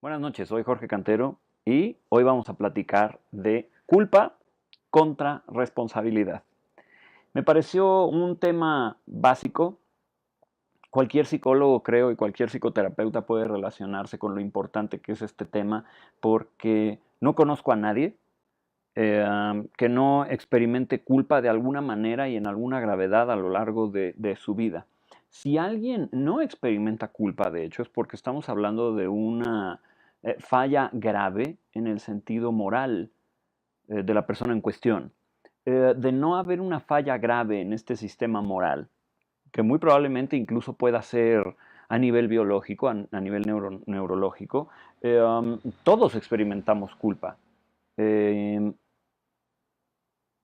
Buenas noches, soy Jorge Cantero y hoy vamos a platicar de culpa contra responsabilidad. Me pareció un tema básico. Cualquier psicólogo, creo, y cualquier psicoterapeuta puede relacionarse con lo importante que es este tema porque no conozco a nadie que no experimente culpa de alguna manera y en alguna gravedad a lo largo de su vida. Si alguien no experimenta culpa, de hecho, es porque estamos hablando de una falla grave en el sentido moral de la persona en cuestión. De no haber una falla grave en este sistema moral, que muy probablemente incluso pueda ser a nivel biológico, a nivel neurológico, todos experimentamos culpa. Eh,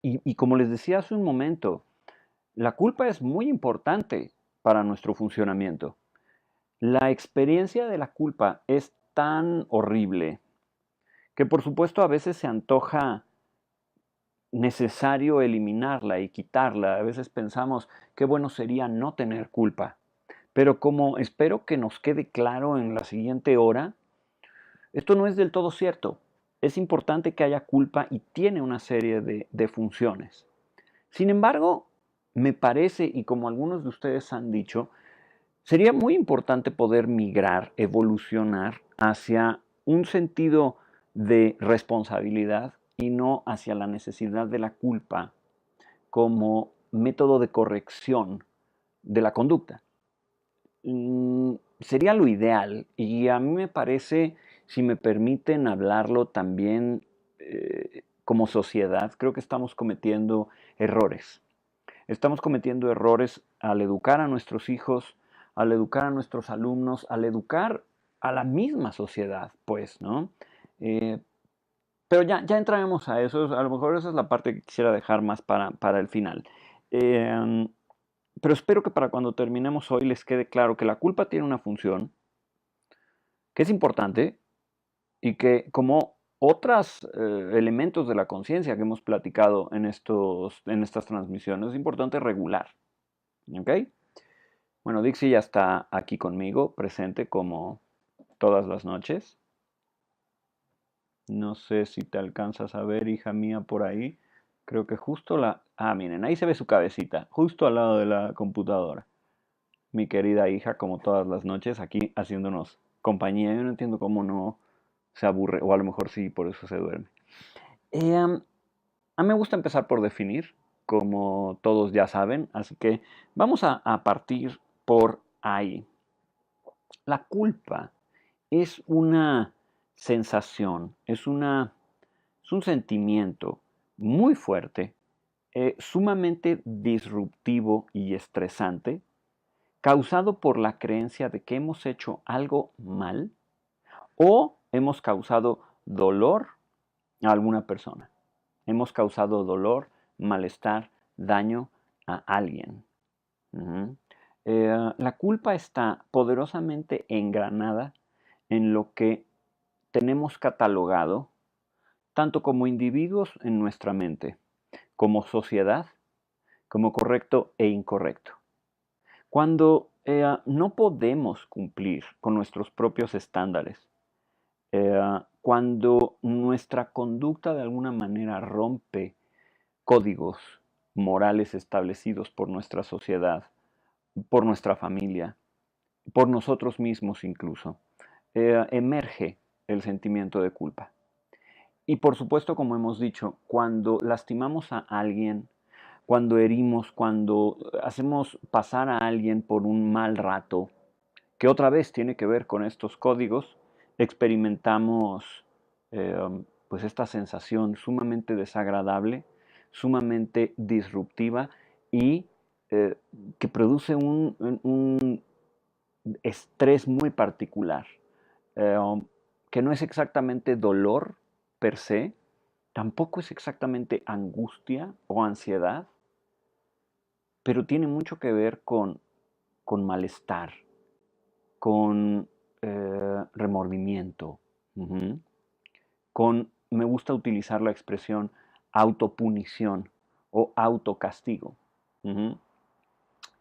y como les decía hace un momento, la culpa es muy importante para nuestro funcionamiento. La experiencia de la culpa es tan horrible que por supuesto a veces se antoja necesario eliminarla y quitarla. A veces pensamos qué bueno sería no tener culpa. Pero como espero que nos quede claro en la siguiente hora, esto no es del todo cierto. Es importante que haya culpa y tiene una serie de funciones. Sin embargo, me parece, y como algunos de ustedes han dicho, sería muy importante poder migrar, evolucionar hacia un sentido de responsabilidad y no hacia la necesidad de la culpa como método de corrección de la conducta. Sería lo ideal y a mí me parece, si me permiten hablarlo también como sociedad, creo que estamos cometiendo errores. Estamos cometiendo errores al educar a nuestros hijos, al educar a nuestros alumnos, al educar a la misma sociedad, pues, ¿no? Eh, pero ya entraremos a eso, a lo mejor esa es la parte que quisiera dejar más para el final. Eh, pero espero que para cuando terminemos hoy les quede claro que la culpa tiene una función, que es importante y que como otros elementos de la conciencia que hemos platicado en estas transmisiones, es importante regular. ¿Ok? Bueno, Dixie ya está aquí conmigo, presente como todas las noches. No sé si te alcanzas a ver, hija mía, por ahí. Creo que justo la... Ah, miren, ahí se ve su cabecita, justo al lado de la computadora. Mi querida hija, como todas las noches, aquí haciéndonos compañía. Yo no entiendo cómo no se aburre, o a lo mejor sí, por eso se duerme. A mí me gusta empezar por definir, como todos ya saben, así que vamos a partir por ahí. La culpa es una sensación, es un sentimiento muy fuerte, sumamente disruptivo y estresante, causado por la creencia de que hemos hecho algo mal o hemos causado dolor a alguna persona. Hemos causado dolor, malestar, daño a alguien. Ujú. La culpa está poderosamente engranada en lo que tenemos catalogado, tanto como individuos en nuestra mente, como sociedad, como correcto e incorrecto. Cuando no podemos cumplir con nuestros propios estándares, cuando nuestra conducta de alguna manera rompe códigos morales establecidos por nuestra sociedad, por nuestra familia, por nosotros mismos incluso, emerge el sentimiento de culpa. Y por supuesto, como hemos dicho, cuando lastimamos a alguien, cuando herimos, cuando hacemos pasar a alguien por un mal rato, que otra vez tiene que ver con estos códigos, experimentamos pues esta sensación sumamente desagradable, sumamente disruptiva y eh, que produce un estrés muy particular, que no es exactamente dolor per se, tampoco es exactamente angustia o ansiedad, pero tiene mucho que ver con malestar, con remordimiento, ujú, con, me gusta utilizar la expresión autopunición o autocastigo. Ujú.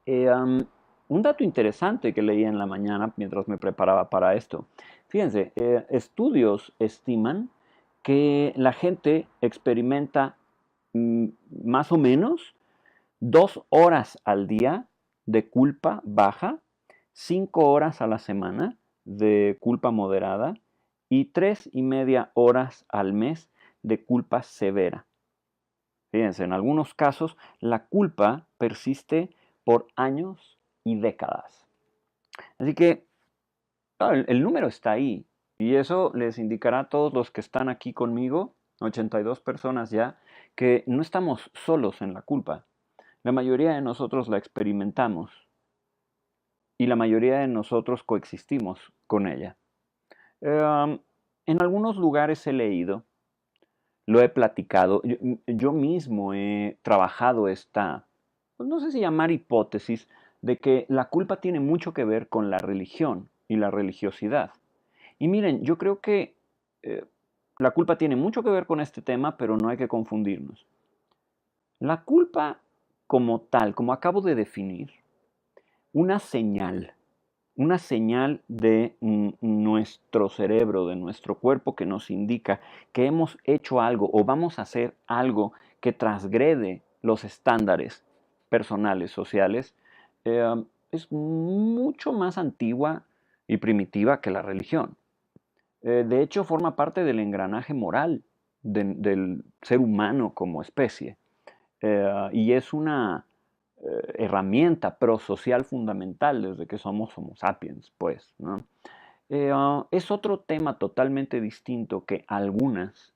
Eh, um, un dato interesante que leí en la mañana mientras me preparaba para esto. Fíjense, estudios estiman que la gente experimenta mm, más o menos 2 horas al día de culpa baja, 5 horas a la semana de culpa moderada y 3,5 horas al mes de culpa severa. Fíjense, en algunos casos la culpa persiste por años y décadas. Así que claro, el número está ahí y eso les indicará a todos los que están aquí conmigo, 82 personas ya, que no estamos solos en la culpa. La mayoría de nosotros la experimentamos y la mayoría de nosotros coexistimos con ella. En algunos lugares he leído, lo he platicado, yo mismo he trabajado esta, pues no sé si llamar hipótesis, de que la culpa tiene mucho que ver con la religión y la religiosidad. Y miren, yo creo que eh, la culpa tiene mucho que ver con este tema, pero no hay que confundirnos. La culpa como tal, como acabo de definir, una señal, una señal de nuestro cerebro, de nuestro cuerpo que nos indica que hemos hecho algo o vamos a hacer algo que transgrede los estándares personales, sociales, es mucho más antigua y primitiva que la religión. De hecho, forma parte del engranaje moral del ser humano como especie. Y es una herramienta prosocial fundamental desde que somos Homo sapiens, pues, ¿no? Es otro tema totalmente distinto que algunas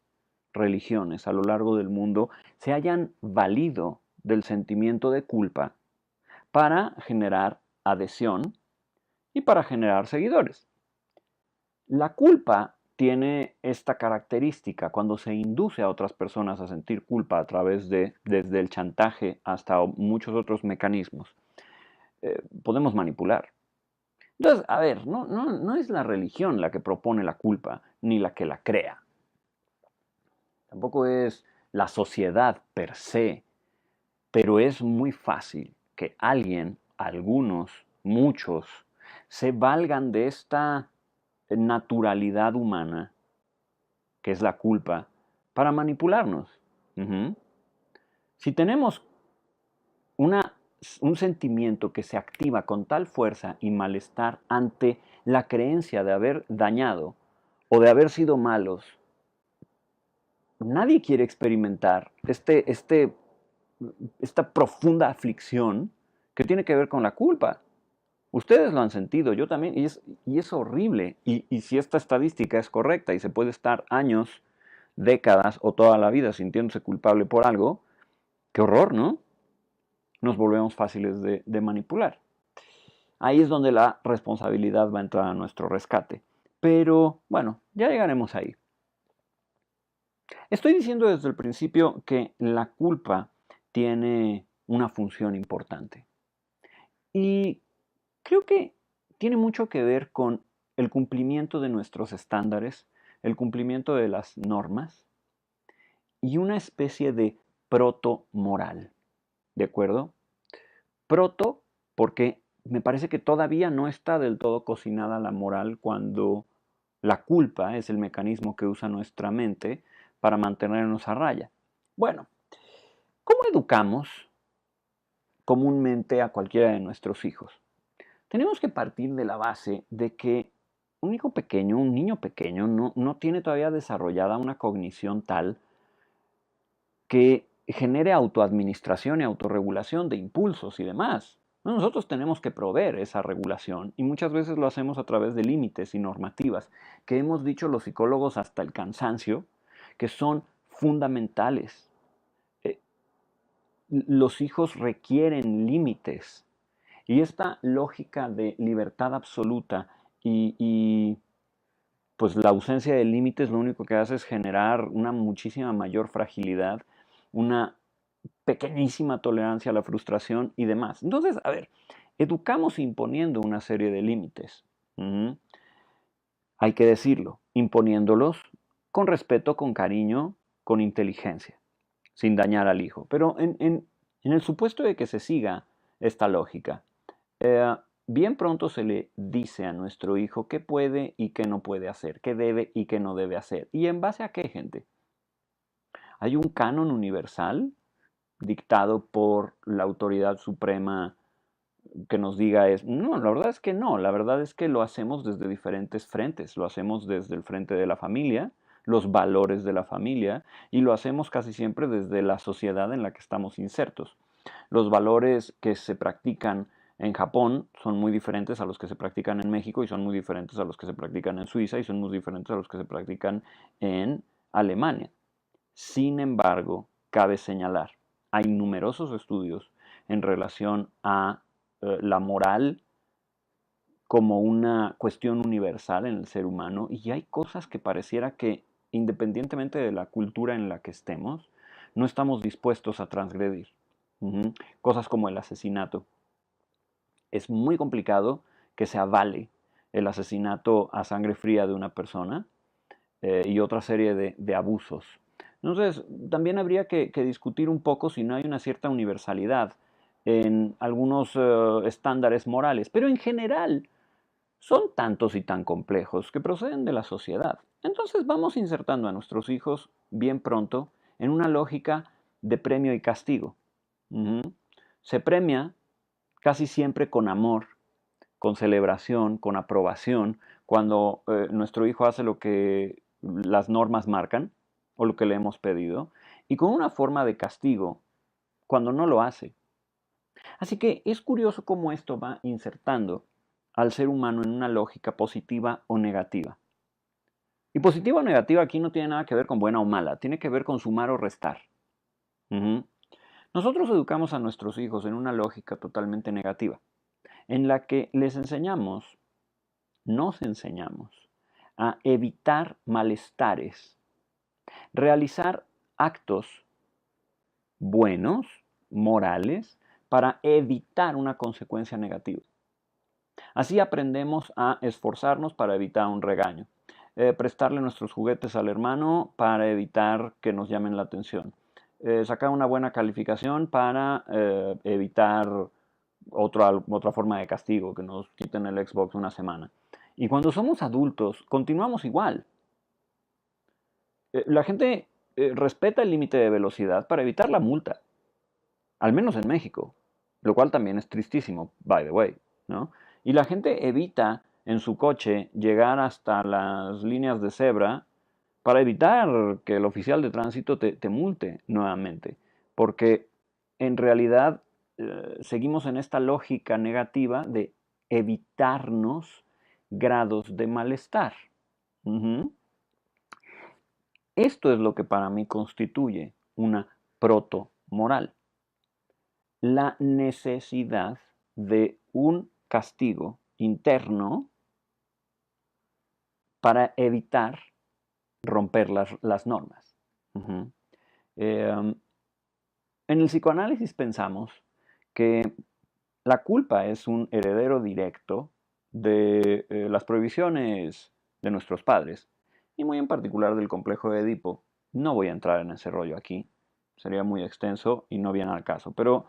religiones a lo largo del mundo se hayan valido del sentimiento de culpa para generar adhesión y para generar seguidores. La culpa tiene esta característica cuando se induce a otras personas a sentir culpa a través de, desde el chantaje hasta muchos otros mecanismos. Podemos manipular. Entonces, a ver, no es la religión la que propone la culpa, ni la que la crea. Tampoco es la sociedad per se, pero es muy fácil que alguien, algunos, muchos, se valgan de esta naturalidad humana, que es la culpa, para manipularnos. Ujú. Si tenemos una, un sentimiento que se activa con tal fuerza y malestar ante la creencia de haber dañado o de haber sido malos, nadie quiere experimentar esta profunda aflicción que tiene que ver con la culpa. Ustedes lo han sentido, yo también, y es horrible. Y si esta estadística es correcta y se puede estar años, décadas o toda la vida sintiéndose culpable por algo, qué horror, ¿no? Nos volvemos fáciles de manipular. Ahí es donde la responsabilidad va a entrar a nuestro rescate. Pero bueno, ya llegaremos ahí. Estoy diciendo desde el principio que la culpa tiene una función importante. Y creo que tiene mucho que ver con el cumplimiento de nuestros estándares, el cumplimiento de las normas y una especie de proto-moral. ¿De acuerdo? Proto, porque me parece que todavía no está del todo cocinada la moral cuando la culpa es el mecanismo que usa nuestra mente para mantenernos a raya. Bueno, ¿cómo educamos comúnmente a cualquiera de nuestros hijos? Tenemos que partir de la base de que un hijo pequeño, un niño pequeño, no tiene todavía desarrollada una cognición tal que genere autoadministración y autorregulación de impulsos y demás. Nosotros tenemos que proveer esa regulación y muchas veces lo hacemos a través de límites y normativas que hemos dicho los psicólogos hasta el cansancio que son fundamentales. Eh, los hijos requieren límites y esta lógica de libertad absoluta y pues la ausencia de límites lo único que hace es generar una muchísima mayor fragilidad, una pequeñísima tolerancia a la frustración y demás. Entonces, a ver, educamos imponiendo una serie de límites. Ujú. Hay que decirlo, imponiéndolos con respeto, con cariño, con inteligencia, sin dañar al hijo. Pero en el supuesto de que se siga esta lógica, bien pronto se le dice a nuestro hijo qué puede y qué no puede hacer, qué debe y qué no debe hacer. ¿Y en base a qué, gente? ¿Hay un canon universal dictado por la autoridad suprema que nos diga no, la verdad es que no, la verdad es que lo hacemos desde diferentes frentes, lo hacemos desde el frente de la familia, los valores de la familia, y lo hacemos casi siempre desde la sociedad en la que estamos insertos. Los valores que se practican en Japón son muy diferentes a los que se practican en México y son muy diferentes a los que se practican en Suiza y son muy diferentes a los que se practican en Alemania. Sin embargo, cabe señalar, hay numerosos estudios en relación a la moral como una cuestión universal en el ser humano y hay cosas que pareciera que, independientemente de la cultura en la que estemos, no estamos dispuestos a transgredir. Cosas como el asesinato. Es muy complicado que se avale el asesinato a sangre fría de una persona y otra serie de abusos. Entonces, también habría que discutir un poco si no hay una cierta universalidad en algunos estándares morales, pero en general son tantos y tan complejos que proceden de la sociedad. Entonces vamos insertando a nuestros hijos bien pronto en una lógica de premio y castigo. Ujú. Se premia casi siempre con amor, con celebración, con aprobación, cuando nuestro hijo hace lo que las normas marcan o lo que le hemos pedido, y con una forma de castigo cuando no lo hace. Así que es curioso cómo esto va insertando al ser humano en una lógica positiva o negativa. Y positiva o negativa aquí no tiene nada que ver con buena o mala, tiene que ver con sumar o restar. Ujú. Nosotros educamos a nuestros hijos en una lógica totalmente negativa, en la que nos enseñamos a evitar malestares, realizar actos buenos, morales, para evitar una consecuencia negativa. Así aprendemos a esforzarnos para evitar un regaño, prestarle nuestros juguetes al hermano para evitar que nos llamen la atención, sacar una buena calificación para evitar otra forma de castigo, que nos quiten el Xbox una semana. Y cuando somos adultos, continuamos igual. La gente respeta el límite de velocidad para evitar la multa, al menos en México, lo cual también es tristísimo, by the way, ¿no? Y la gente evita en su coche llegar hasta las líneas de cebra para evitar que el oficial de tránsito te multe nuevamente, porque en realidad seguimos en esta lógica negativa de evitarnos grados de malestar. Ujú. Esto es lo que para mí constituye una proto-moral. La necesidad de un castigo interno para evitar romper las normas. Ujú. En el psicoanálisis pensamos que la culpa es un heredero directo de las prohibiciones de nuestros padres, y muy en particular del complejo de Edipo. No voy a entrar en ese rollo aquí, sería muy extenso y no viene al caso, pero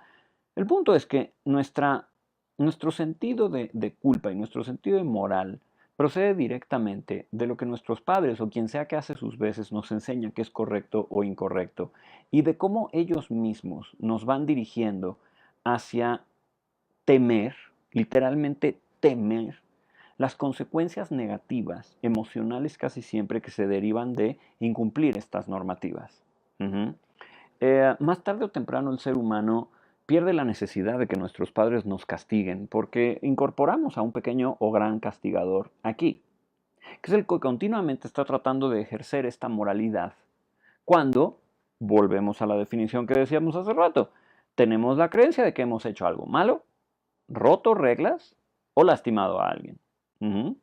el punto es que nuestro sentido de culpa y nuestro sentido de moral procede directamente de lo que nuestros padres o quien sea que hace sus veces nos enseña que es correcto o incorrecto y de cómo ellos mismos nos van dirigiendo hacia temer, literalmente temer, las consecuencias negativas, emocionales casi siempre que se derivan de incumplir estas normativas. Ujú. Más tarde o temprano el ser humano pierde la necesidad de que nuestros padres nos castiguen porque incorporamos a un pequeño o gran castigador aquí, que es el que continuamente está tratando de ejercer esta moralidad. Cuando, volvemos a la definición que decíamos hace rato, tenemos la creencia de que hemos hecho algo malo, roto reglas o lastimado a alguien. Ujú.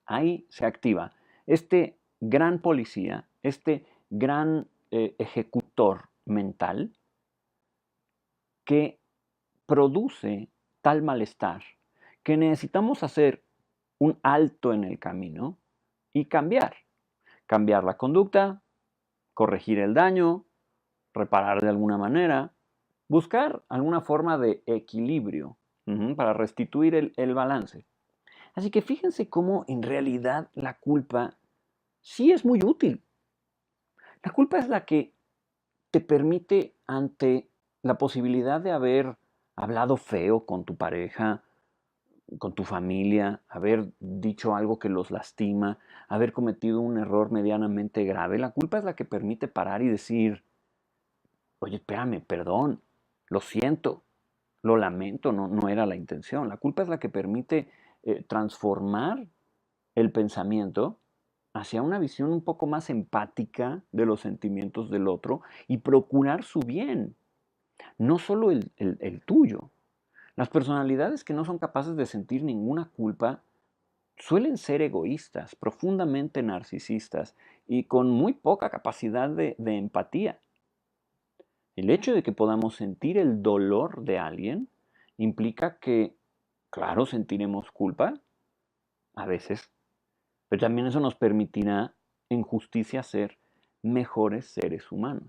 Ahí se activa este gran policía, este gran ejecutor mental que produce tal malestar que necesitamos hacer un alto en el camino y cambiar. Cambiar la conducta, corregir el daño, reparar de alguna manera, buscar alguna forma de equilibrio. para restituir el balance. Así que fíjense cómo en realidad la culpa sí es muy útil. La culpa es la que te permite, ante la posibilidad de haber hablado feo con tu pareja, con tu familia, haber dicho algo que los lastima, haber cometido un error medianamente grave, la culpa es la que permite parar y decir, oye, espérame, perdón, lo siento, lo lamento, no era la intención. La culpa es la que permite transformar el pensamiento hacia una visión un poco más empática de los sentimientos del otro y procurar su bien, no solo el tuyo. Las personalidades que no son capaces de sentir ninguna culpa suelen ser egoístas, profundamente narcisistas y con muy poca capacidad de empatía. El hecho de que podamos sentir el dolor de alguien implica que, claro, sentiremos culpa a veces, pero también eso nos permitirá en justicia ser mejores seres humanos.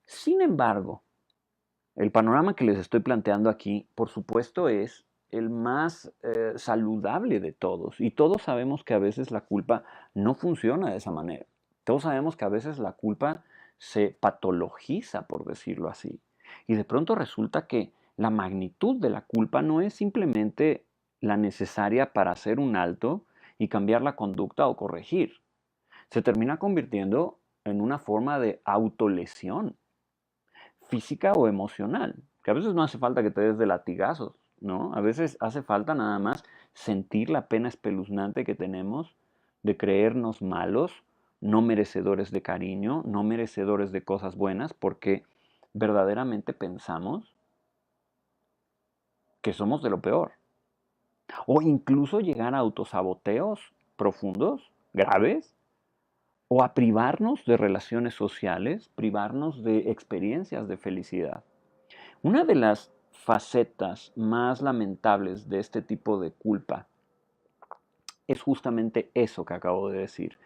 Sin embargo, el panorama que les estoy planteando aquí, por supuesto, es el más saludable de todos. Y todos sabemos que a veces la culpa no funciona de esa manera. Todos sabemos que a veces la culpa se patologiza, por decirlo así. Y de pronto resulta que la magnitud de la culpa no es simplemente la necesaria para hacer un alto y cambiar la conducta o corregir. Se termina convirtiendo en una forma de autolesión física o emocional, que a veces no hace falta que te des de latigazos, ¿no? A veces hace falta nada más sentir la pena espeluznante que tenemos de creernos malos, no merecedores de cariño, no merecedores de cosas buenas, porque verdaderamente pensamos que somos de lo peor. O incluso llegar a autosaboteos profundos, graves, o a privarnos de relaciones sociales, privarnos de experiencias de felicidad. Una de las facetas más lamentables de este tipo de culpa es justamente eso que acabo de decir.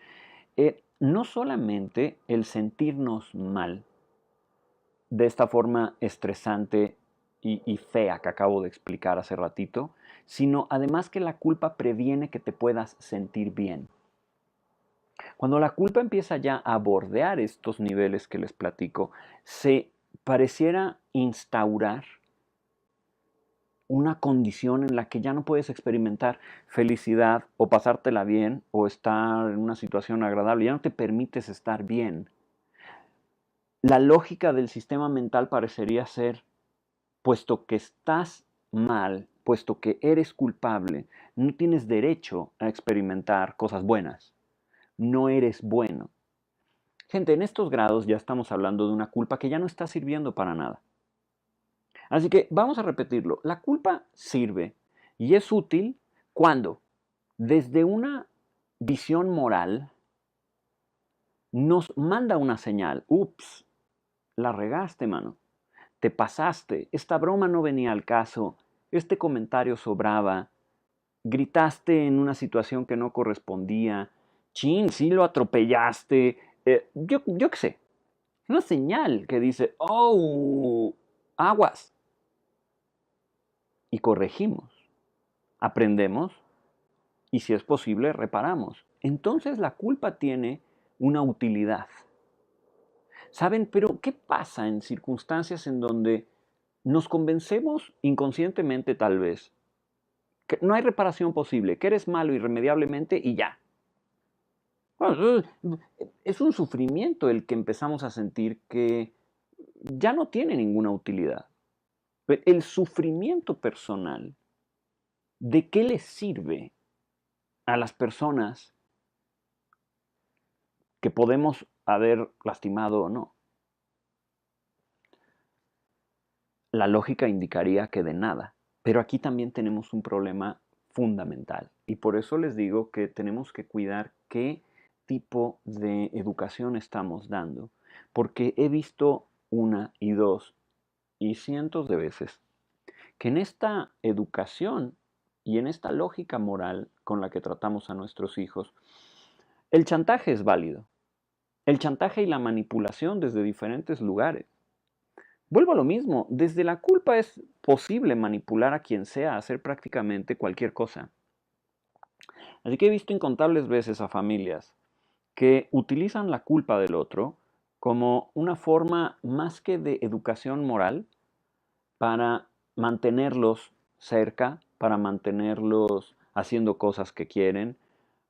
No solamente el sentirnos mal de esta forma estresante y fea que acabo de explicar hace ratito, sino además que la culpa previene que te puedas sentir bien. Cuando la culpa empieza ya a bordear estos niveles que les platico, se pareciera instaurar una condición en la que ya no puedes experimentar felicidad o pasártela bien o estar en una situación agradable, ya no te permites estar bien. La lógica del sistema mental parecería ser, puesto que estás mal, puesto que eres culpable, no tienes derecho a experimentar cosas buenas. No eres bueno. Gente, en estos grados ya estamos hablando de una culpa que ya no está sirviendo para nada. Así que vamos a repetirlo. La culpa sirve y es útil cuando, desde una visión moral, nos manda una señal. Ups, la regaste, mano. Te pasaste. Esta broma no venía al caso. Este comentario sobraba. Gritaste en una situación que no correspondía. Chin, sí lo atropellaste. Yo qué sé. Una señal que dice, oh, aguas. Y corregimos. Aprendemos y si es posible reparamos. Entonces la culpa tiene una utilidad. ¿Saben? Pero ¿qué pasa en circunstancias en donde nos convencemos inconscientemente tal vez que no hay reparación posible, que eres malo irremediablemente y ya? Bueno, es un sufrimiento el que empezamos a sentir que ya no tiene ninguna utilidad. El sufrimiento personal, ¿de qué le sirve a las personas que podemos haber lastimado o no? La lógica indicaría que de nada, pero aquí también tenemos un problema fundamental y por eso les digo que tenemos que cuidar qué tipo de educación estamos dando, porque he visto una y dos y cientos de veces que en esta educación y en esta lógica moral con la que tratamos a nuestros hijos, el chantaje es válido. El chantaje y la manipulación desde diferentes lugares. vuelvo a lo mismo, desde la culpa es posible manipular a quien sea a hacer prácticamente cualquier cosa. Así que he visto incontables veces a familias que utilizan la culpa del otro como una forma más que de educación moral para mantenerlos cerca, para mantenerlos haciendo cosas que quieren,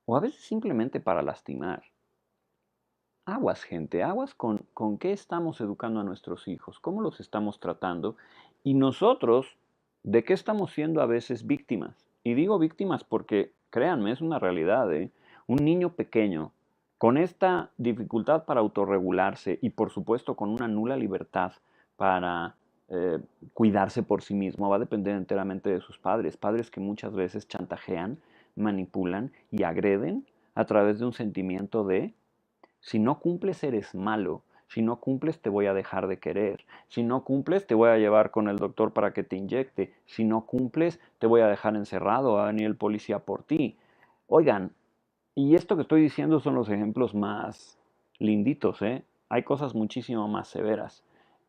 o a veces simplemente para lastimar. Aguas, gente, aguas con qué estamos educando a nuestros hijos, cómo los estamos tratando y nosotros, de qué estamos siendo a veces víctimas. Y digo víctimas porque, créanme, es una realidad, ¿eh? Un niño pequeño, con esta dificultad para autorregularse y por supuesto con una nula libertad para eh, cuidarse por sí mismo, va a depender enteramente de sus padres, padres que muchas veces chantajean, manipulan y agreden a través de un sentimiento de si no cumples eres malo. Si no cumples te voy a dejar de querer. Si no cumples te voy a llevar con el doctor para que te inyecte. Si no cumples te voy a dejar encerrado, va a venir el policía por ti. Oigan, y esto que estoy diciendo son los ejemplos más linditos, ¿eh? Hay cosas muchísimo más severas.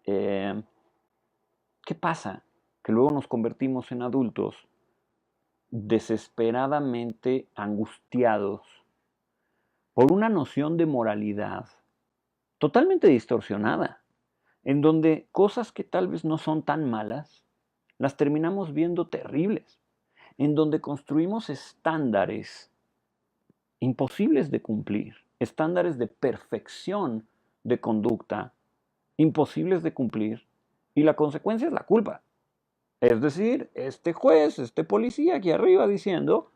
Eh, ¿Qué pasa? Que luego nos convertimos en adultos desesperadamente angustiados por una noción de moralidad totalmente distorsionada, en donde cosas que tal vez no son tan malas, las terminamos viendo terribles, en donde construimos estándares imposibles de cumplir, estándares de perfección de conducta imposibles de cumplir, y la consecuencia es la culpa. Es decir, este juez, este policía aquí arriba diciendo,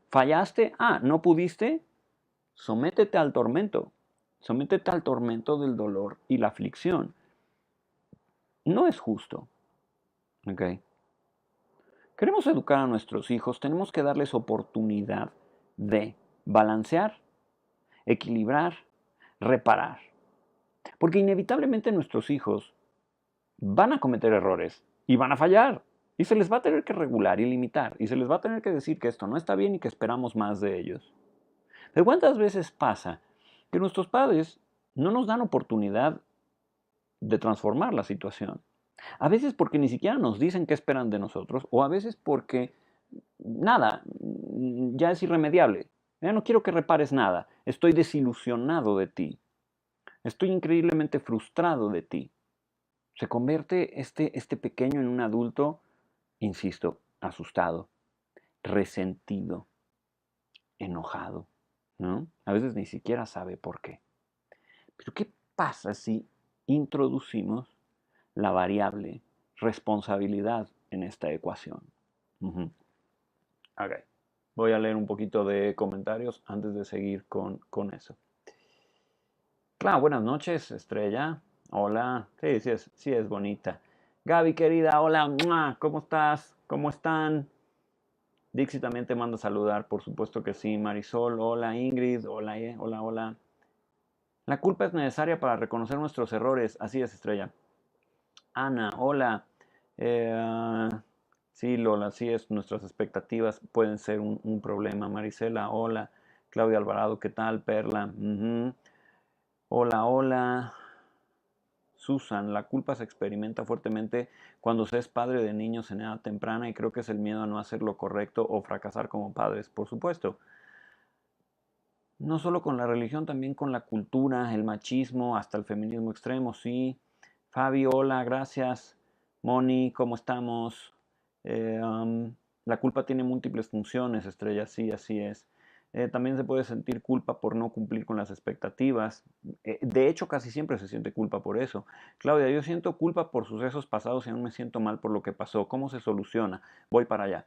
fallaste, no pudiste, sométete al tormento. Sométete al tormento del dolor y la aflicción. No es justo. ¿Ok? Queremos educar a nuestros hijos, tenemos que darles oportunidad de balancear, equilibrar, reparar. Porque inevitablemente nuestros hijos van a cometer errores y van a fallar. Y se les va a tener que regular y limitar. Y se les va a tener que decir que esto no está bien y que esperamos más de ellos. Pero ¿cuántas veces pasa que nuestros padres no nos dan oportunidad de transformar la situación? A veces porque ni siquiera nos dicen qué esperan de nosotros, o a veces porque nada, ya es irremediable. Ya no quiero que repares nada. Estoy desilusionado de ti. Estoy increíblemente frustrado de ti. Se convierte este pequeño en un adulto, insisto, asustado, resentido, enojado, ¿no? A veces ni siquiera sabe por qué. Pero ¿qué pasa si introducimos la variable responsabilidad en esta ecuación? Ujú. Ok. Voy a leer un poquito de comentarios antes de seguir con eso. Claro, buenas noches, Estrella. Hola. Sí es bonita. Gaby, querida, hola. ¡Mua! ¿Cómo estás? ¿Cómo están? Dixie también te manda a saludar, por supuesto que sí. Marisol, hola. Ingrid, hola, hola, hola. La culpa es necesaria para reconocer nuestros errores. Así es, Estrella. Ana, hola. Eh, sí, Lola, sí es. Nuestras expectativas pueden ser un problema. Marisela, hola. Claudia Alvarado, ¿qué tal? Perla. Hola, hola. Susan, la culpa se experimenta fuertemente cuando se es padre de niños en edad temprana y creo que es el miedo a no hacer lo correcto o fracasar como padres, por supuesto. No solo con la religión, también con la cultura, el machismo, hasta el feminismo extremo, sí. Fabi, hola, gracias. Moni, ¿cómo estamos? Eh, um, la culpa tiene múltiples funciones, Estrella, sí, así es. También se puede sentir culpa por no cumplir con las expectativas. De hecho, casi siempre se siente culpa por eso. Claudia, yo siento culpa por sucesos pasados y aún me siento mal por lo que pasó. ¿Cómo se soluciona? Voy para allá.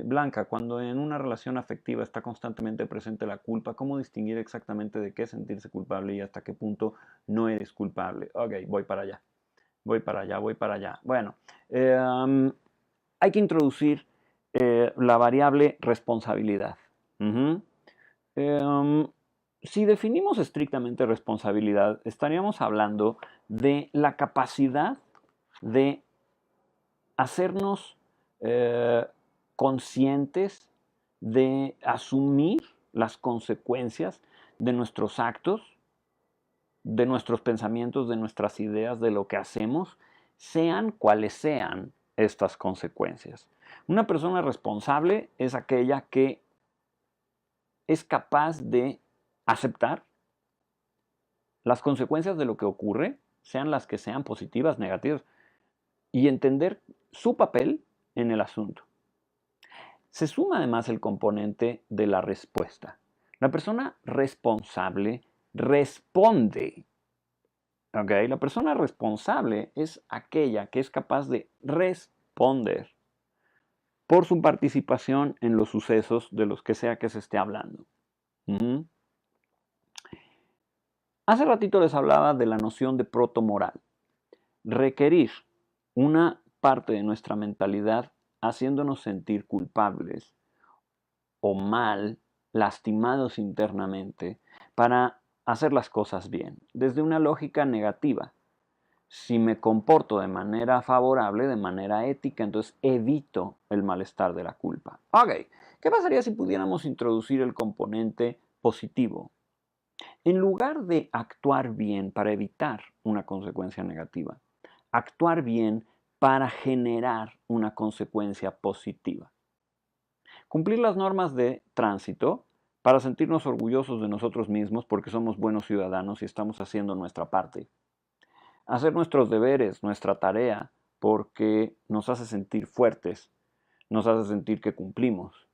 Blanca, cuando en una relación afectiva está constantemente presente la culpa, ¿cómo distinguir exactamente de qué sentirse culpable y hasta qué punto no eres culpable? Ok, voy para allá, voy para allá, voy para allá. Bueno, hay que introducir la variable responsabilidad. Ujú. Um, si definimos estrictamente responsabilidad, estaríamos hablando de la capacidad de hacernos eh, conscientes de asumir las consecuencias de nuestros actos, de nuestros pensamientos, de nuestras ideas, de lo que hacemos, sean cuales sean estas consecuencias. Una persona responsable es aquella que es capaz de aceptar las consecuencias de lo que ocurre, sean las que sean positivas, negativas, y entender su papel en el asunto. Se suma además el componente de la respuesta. La persona responsable responde. ¿Okay? La persona responsable es aquella que es capaz de responder por su participación en los sucesos de los que sea que se esté hablando. Hace ratito les hablaba de la noción de protomoral. Requerir una parte de nuestra mentalidad haciéndonos sentir culpables o mal, lastimados internamente, para hacer las cosas bien, desde una lógica negativa. Si me comporto de manera favorable, de manera ética, entonces evito el malestar de la culpa. Ok, ¿qué pasaría si pudiéramos introducir el componente positivo? En lugar de actuar bien para evitar una consecuencia negativa, actuar bien para generar una consecuencia positiva. Cumplir las normas de tránsito para sentirnos orgullosos de nosotros mismos porque somos buenos ciudadanos y estamos haciendo nuestra parte. Hacer nuestros deberes, nuestra tarea, porque nos hace sentir fuertes, nos hace sentir que cumplimos.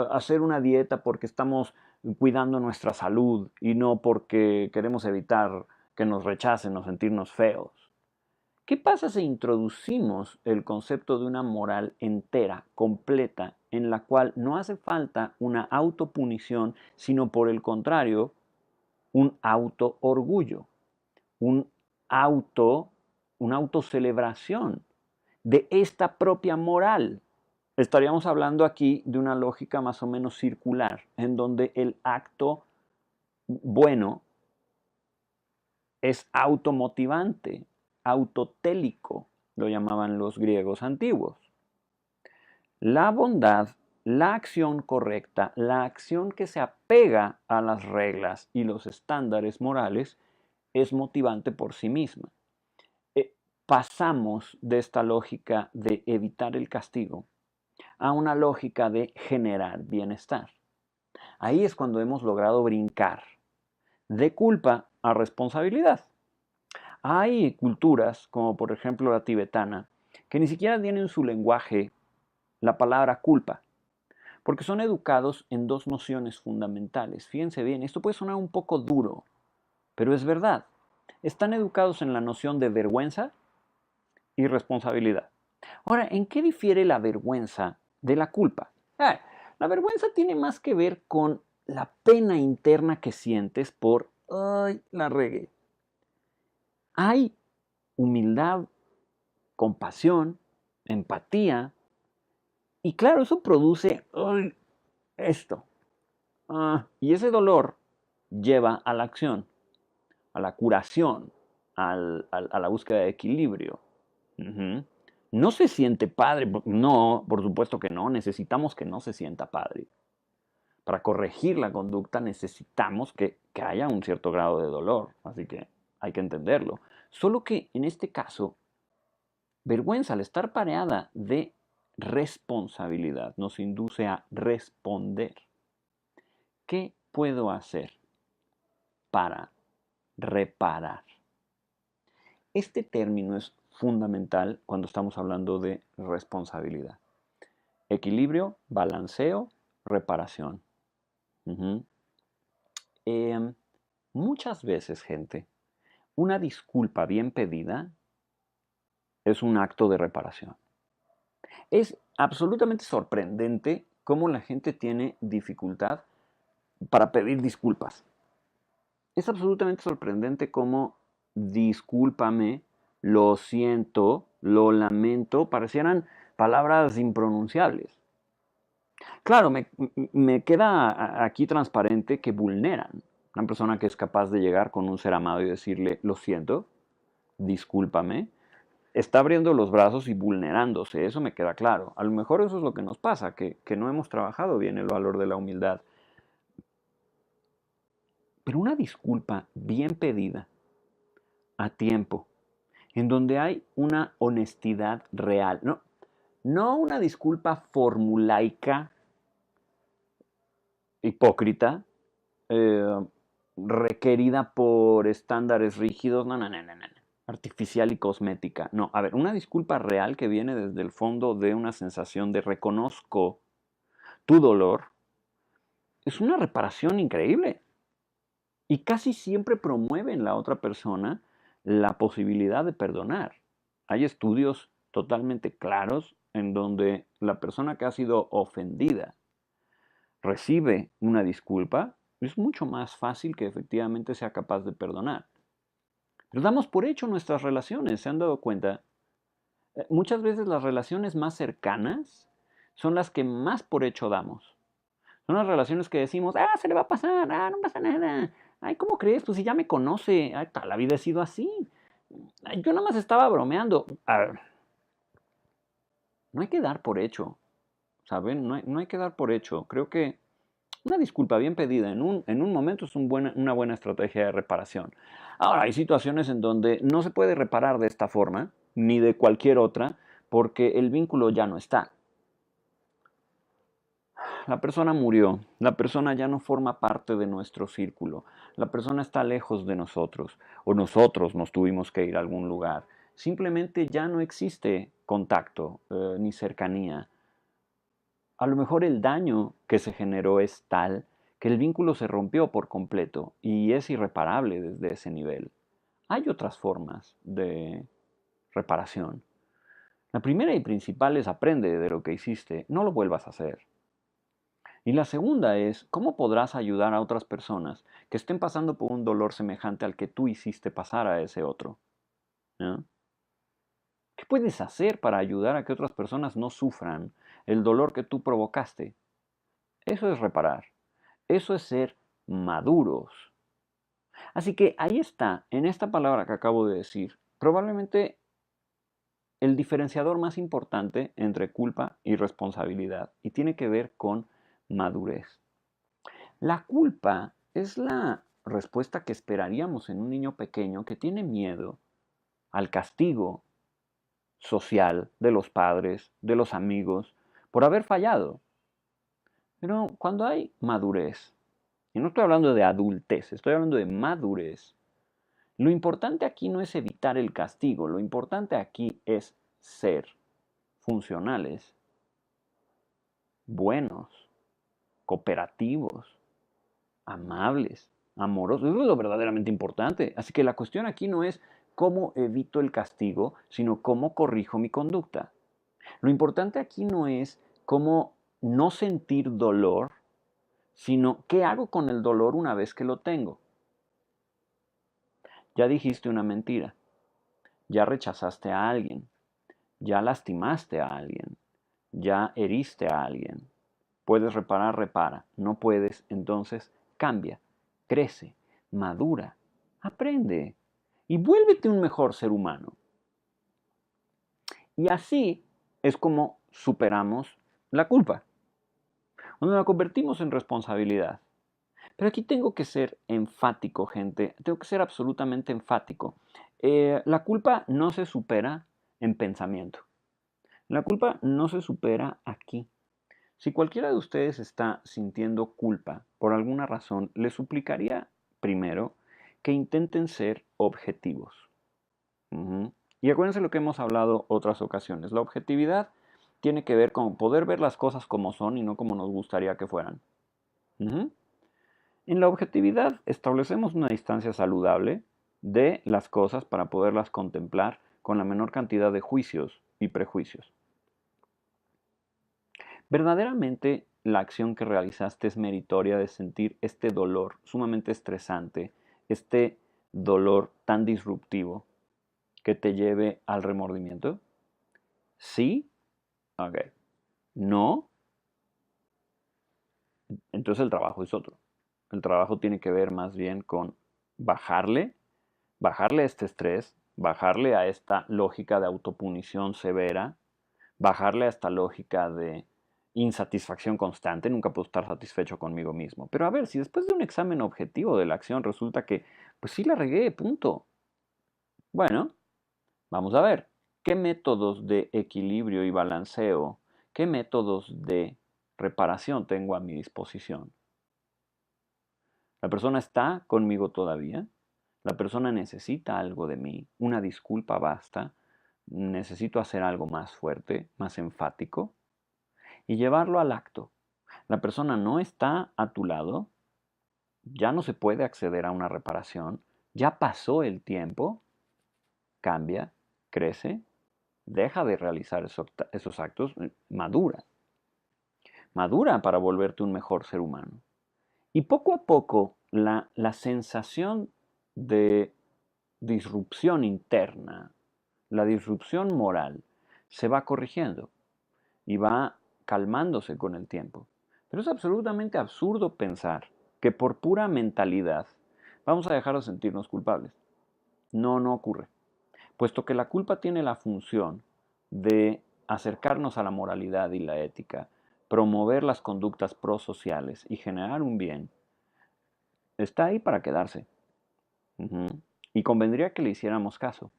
Hacer una dieta porque estamos cuidando nuestra salud y no porque queremos evitar que nos rechacen o sentirnos feos. ¿Qué pasa si introducimos el concepto de una moral entera, completa, en la cual no hace falta una autopunición, sino por el contrario, un autoorgullo, un una autocelebración de esta propia moral? Estaríamos hablando aquí de una lógica más o menos circular, en donde el acto bueno es automotivante, autotélico, lo llamaban los griegos antiguos. La bondad, la acción correcta, la acción que se apega a las reglas y los estándares morales, es motivante por sí misma. Pasamos de esta lógica de evitar el castigo a una lógica de generar bienestar. Ahí es cuando hemos logrado brincar de culpa a responsabilidad. Hay culturas, como por ejemplo la tibetana, que ni siquiera tienen en su lenguaje la palabra culpa, porque son educados en dos nociones fundamentales. Fíjense bien, esto puede sonar un poco duro, pero es verdad. Están educados en la noción de vergüenza y responsabilidad. Ahora, ¿en qué difiere la vergüenza de la culpa? La vergüenza tiene más que ver con la pena interna que sientes por, ay, la regué. Hay humildad, compasión, empatía, y claro, eso produce, ay, esto. Y ese dolor lleva a la acción, a la curación, a la búsqueda de equilibrio. No se siente padre, no, por supuesto que no, necesitamos que no se sienta padre. Para corregir la conducta necesitamos que haya un cierto grado de dolor, así que hay que entenderlo. Solo que en este caso, vergüenza al estar pareada de responsabilidad nos induce a responder. ¿Qué puedo hacer para reparar? Este término es fundamental cuando estamos hablando de responsabilidad. Equilibrio, balanceo, reparación. Muchas veces, gente, una disculpa bien pedida es un acto de reparación. Es absolutamente sorprendente cómo la gente tiene dificultad para pedir disculpas. Es absolutamente sorprendente cómo discúlpame, lo siento, lo lamento, parecieran palabras impronunciables. Claro, me queda aquí transparente que vulneran. Una persona que es capaz de llegar con un ser amado y decirle, lo siento, discúlpame, está abriendo los brazos y vulnerándose, eso me queda claro. A lo mejor eso es lo que nos pasa, que no hemos trabajado bien el valor de la humildad. Pero una disculpa bien pedida, a tiempo, en donde hay una honestidad real, no una disculpa formulaica, hipócrita, eh, requerida por estándares rígidos, no, artificial y cosmética. No, a ver, una disculpa real que viene desde el fondo de una sensación de reconozco tu dolor, es una reparación increíble. Y casi siempre promueve en la otra persona la posibilidad de perdonar. Hay estudios totalmente claros en donde la persona que ha sido ofendida recibe una disculpa, es mucho más fácil que efectivamente sea capaz de perdonar. Pero damos por hecho nuestras relaciones, ¿se han dado cuenta? Muchas veces las relaciones más cercanas son las que más por hecho damos. Son las relaciones que decimos, se le va a pasar, no pasa nada. Ay, ¿cómo crees? Pues si ya me conoce, ay, toda la vida he sido así. Ay, yo nada más estaba bromeando. A ver, no hay que dar por hecho, ¿saben? No hay que dar por hecho. Creo que una disculpa bien pedida en un momento es una buena estrategia de reparación. Ahora, hay situaciones en donde no se puede reparar de esta forma, ni de cualquier otra, porque el vínculo ya no está. La persona murió, la persona ya no forma parte de nuestro círculo, la persona está lejos de nosotros, o nosotros nos tuvimos que ir a algún lugar. Simplemente ya no existe contacto ni cercanía. A lo mejor el daño que se generó es tal que el vínculo se rompió por completo y es irreparable desde ese nivel. Hay otras formas de reparación. La primera y principal es aprende de lo que hiciste, no lo vuelvas a hacer. Y la segunda es, ¿cómo podrás ayudar a otras personas que estén pasando por un dolor semejante al que tú hiciste pasar a ese otro? ¿No? ¿Qué puedes hacer para ayudar a que otras personas no sufran el dolor que tú provocaste? Eso es reparar. Eso es ser maduros. Así que ahí está, en esta palabra que acabo de decir, probablemente el diferenciador más importante entre culpa y responsabilidad, y tiene que ver con madurez. La culpa es la respuesta que esperaríamos en un niño pequeño que tiene miedo al castigo social de los padres, de los amigos, por haber fallado. Pero cuando hay madurez, y no estoy hablando de adultez, estoy hablando de madurez, lo importante aquí no es evitar el castigo, lo importante aquí es ser funcionales, buenos, cooperativos, amables, amorosos. Eso es lo verdaderamente importante. Así que la cuestión aquí no es cómo evito el castigo, sino cómo corrijo mi conducta. Lo importante aquí no es cómo no sentir dolor, sino qué hago con el dolor una vez que lo tengo. Ya dijiste una mentira, ya rechazaste a alguien, ya lastimaste a alguien, ya heriste a alguien. Puedes reparar, repara. No puedes, entonces cambia, crece, madura, aprende y vuélvete un mejor ser humano. Y así es como superamos la culpa, cuando la convertimos en responsabilidad. Pero aquí tengo que ser enfático, gente. Tengo que ser absolutamente enfático. La culpa no se supera en pensamiento. La culpa no se supera aquí. Si cualquiera de ustedes está sintiendo culpa por alguna razón, les suplicaría primero que intenten ser objetivos. Y acuérdense lo que hemos hablado otras ocasiones. La objetividad tiene que ver con poder ver las cosas como son y no como nos gustaría que fueran. En la objetividad establecemos una distancia saludable de las cosas para poderlas contemplar con la menor cantidad de juicios y prejuicios. Verdaderamente la acción que realizaste es meritoria de sentir este dolor sumamente estresante, este dolor tan disruptivo que te lleve al remordimiento. ¿Sí? Ok. ¿No? Entonces el trabajo es otro. El trabajo tiene que ver más bien con bajarle a este estrés, bajarle a esta lógica de autopunición severa, bajarle a esta lógica de insatisfacción constante, nunca puedo estar satisfecho conmigo mismo. Pero a ver, si después de un examen objetivo de la acción resulta que, pues sí la regué, punto. Bueno, Vamos a ver, ¿qué métodos de equilibrio y balanceo, qué métodos de reparación tengo a mi disposición? La persona está conmigo todavía, la persona necesita algo de mí, una disculpa basta, necesito hacer algo más fuerte, más enfático y llevarlo al acto. La persona no está a tu lado, ya no se puede acceder a una reparación, ya pasó el tiempo, cambia, crece, deja de realizar esos actos, madura, madura para volverte un mejor ser humano. Y poco a poco la sensación de disrupción interna, la disrupción moral, se va corrigiendo y va calmándose con el tiempo. Pero es absolutamente absurdo pensar que por pura mentalidad vamos a dejar de sentirnos culpables. No, no ocurre. Puesto que la culpa tiene la función de acercarnos a la moralidad y la ética, promover las conductas prosociales y generar un bien, está ahí para quedarse. Ujú. Y convendría que le hiciéramos caso.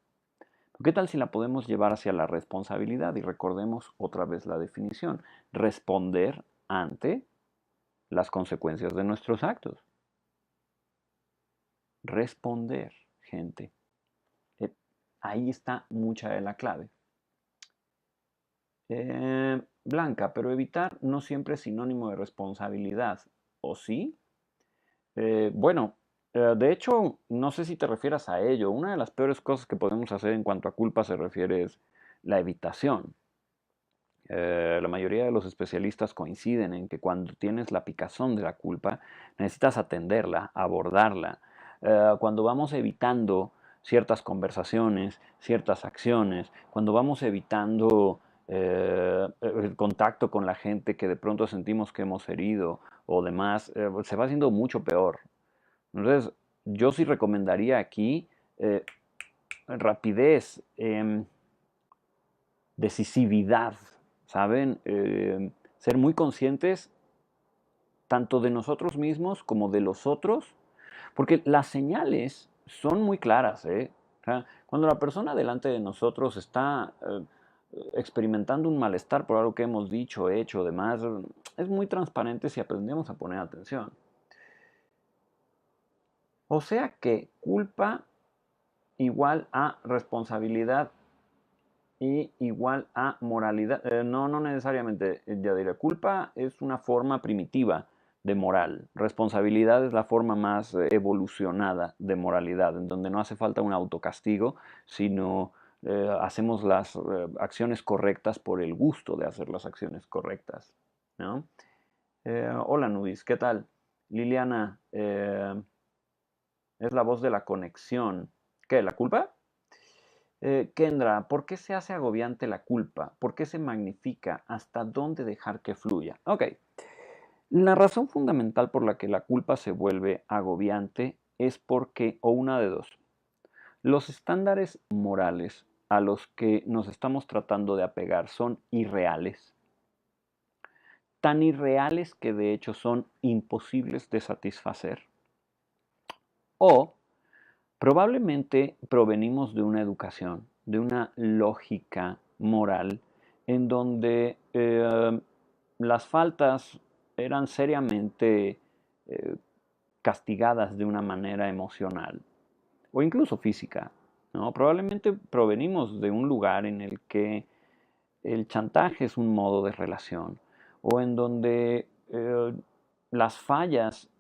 ¿Qué tal si la podemos llevar hacia la responsabilidad? Y recordemos otra vez la definición. Responder ante las consecuencias de nuestros actos. Responder, gente. Eh, Ahí está mucha de la clave. Blanca, pero evitar no siempre es sinónimo de responsabilidad, ¿o sí? Bueno, de hecho, no sé si te refieras a ello. Una de las peores cosas que podemos hacer en cuanto a culpa se refiere es la evitación. La mayoría de los especialistas coinciden en que cuando tienes la picazón de la culpa, necesitas atenderla, abordarla. Cuando vamos evitando ciertas conversaciones, ciertas acciones, cuando vamos evitando el contacto con la gente que de pronto sentimos que hemos herido o demás, se va haciendo mucho peor. Entonces, yo sí recomendaría aquí rapidez, decisividad, ¿saben? Ser muy conscientes tanto de nosotros mismos como de los otros, porque las señales son muy claras, ¿eh? O sea, cuando la persona delante de nosotros está experimentando un malestar por algo que hemos dicho, hecho, demás, es muy transparente si aprendemos a poner atención. O sea que culpa igual a responsabilidad y igual a moralidad. No, no necesariamente, ya diré, culpa es una forma primitiva de moral. Responsabilidad es la forma más evolucionada de moralidad, en donde no hace falta un autocastigo, sino hacemos las acciones correctas por el gusto de hacer las acciones correctas, ¿no? Hola Nubis, ¿qué tal? Liliana, es la voz de la conexión. ¿Qué? ¿La culpa? Kendra, ¿por qué se hace agobiante la culpa? ¿Por qué se magnifica? ¿Hasta dónde dejar que fluya? Ok, la razón fundamental por la que la culpa se vuelve agobiante es porque, o una de dos, los estándares morales a los que nos estamos tratando de apegar son irreales, tan irreales que de hecho son imposibles de satisfacer, o probablemente provenimos de una educación, de una lógica moral en donde las faltas eran seriamente eh, castigadas de una manera emocional o incluso física, ¿no? Probablemente provenimos de un lugar en el que el chantaje es un modo de relación o en donde las fallas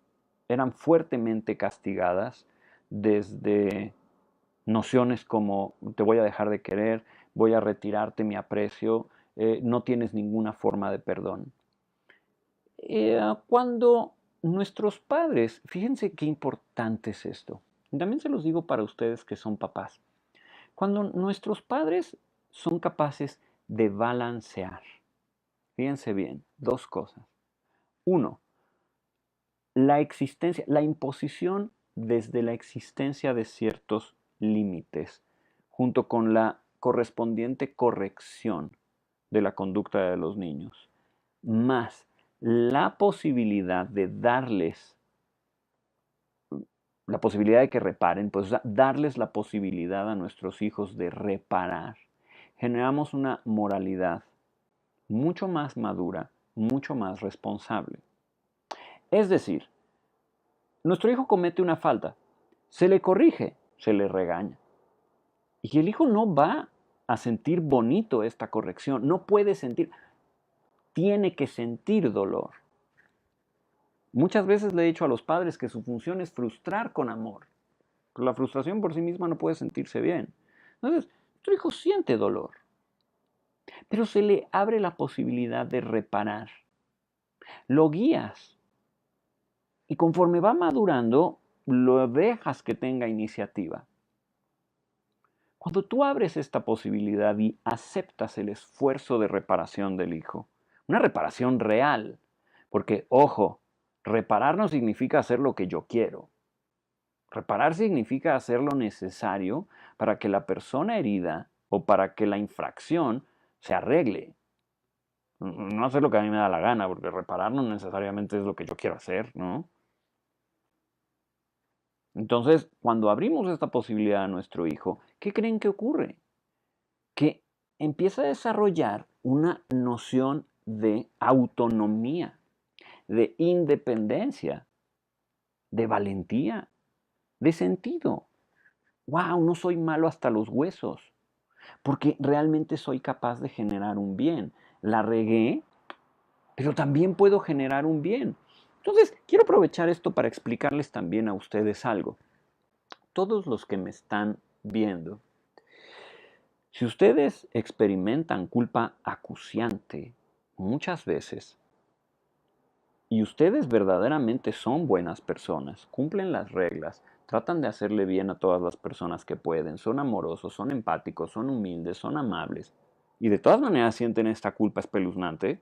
eran fuertemente castigadas desde nociones como te voy a dejar de querer, voy a retirarte mi aprecio, no tienes ninguna forma de perdón. Cuando nuestros padres, fíjense qué importante es esto, y también se los digo para ustedes que son papás, cuando nuestros padres son capaces de balancear, fíjense bien, dos cosas. Uno, la existencia, la imposición desde la existencia de ciertos límites, junto con la correspondiente corrección de la conducta de los niños, más la posibilidad de darles la posibilidad de que reparen, pues darles la posibilidad a nuestros hijos de reparar. Generamos una moralidad mucho más madura, mucho más responsable. Es decir, nuestro hijo comete una falta, se le corrige, se le regaña. Y el hijo no va a sentir bonito esta corrección, no puede sentir, tiene que sentir dolor. Muchas veces le he dicho a los padres que su función es frustrar con amor. Pero la frustración por sí misma no puede sentirse bien. Entonces, nuestro hijo siente dolor, pero se le abre la posibilidad de reparar. Lo guías y conforme va madurando, lo dejas que tenga iniciativa. Cuando tú abres esta posibilidad y aceptas el esfuerzo de reparación del hijo, una reparación real, porque, ojo, reparar no significa hacer lo que yo quiero. Reparar significa hacer lo necesario para que la persona herida o para que la infracción se arregle. No hacer lo que a mí me da la gana, porque reparar no necesariamente es lo que yo quiero hacer, ¿no? Entonces, cuando abrimos esta posibilidad a nuestro hijo, ¿qué creen que ocurre? Que empieza a desarrollar una noción de autonomía, de independencia, de valentía, de sentido. ¡Wow! No soy malo hasta los huesos, porque realmente soy capaz de generar un bien. La regué, pero también puedo generar un bien. Entonces, quiero aprovechar esto para explicarles también a ustedes algo. Todos los que me están viendo, si ustedes experimentan culpa acuciante muchas veces, y ustedes verdaderamente son buenas personas, cumplen las reglas, tratan de hacerle bien a todas las personas que pueden, son amorosos, son empáticos, son humildes, son amables, y de todas maneras sienten esta culpa espeluznante,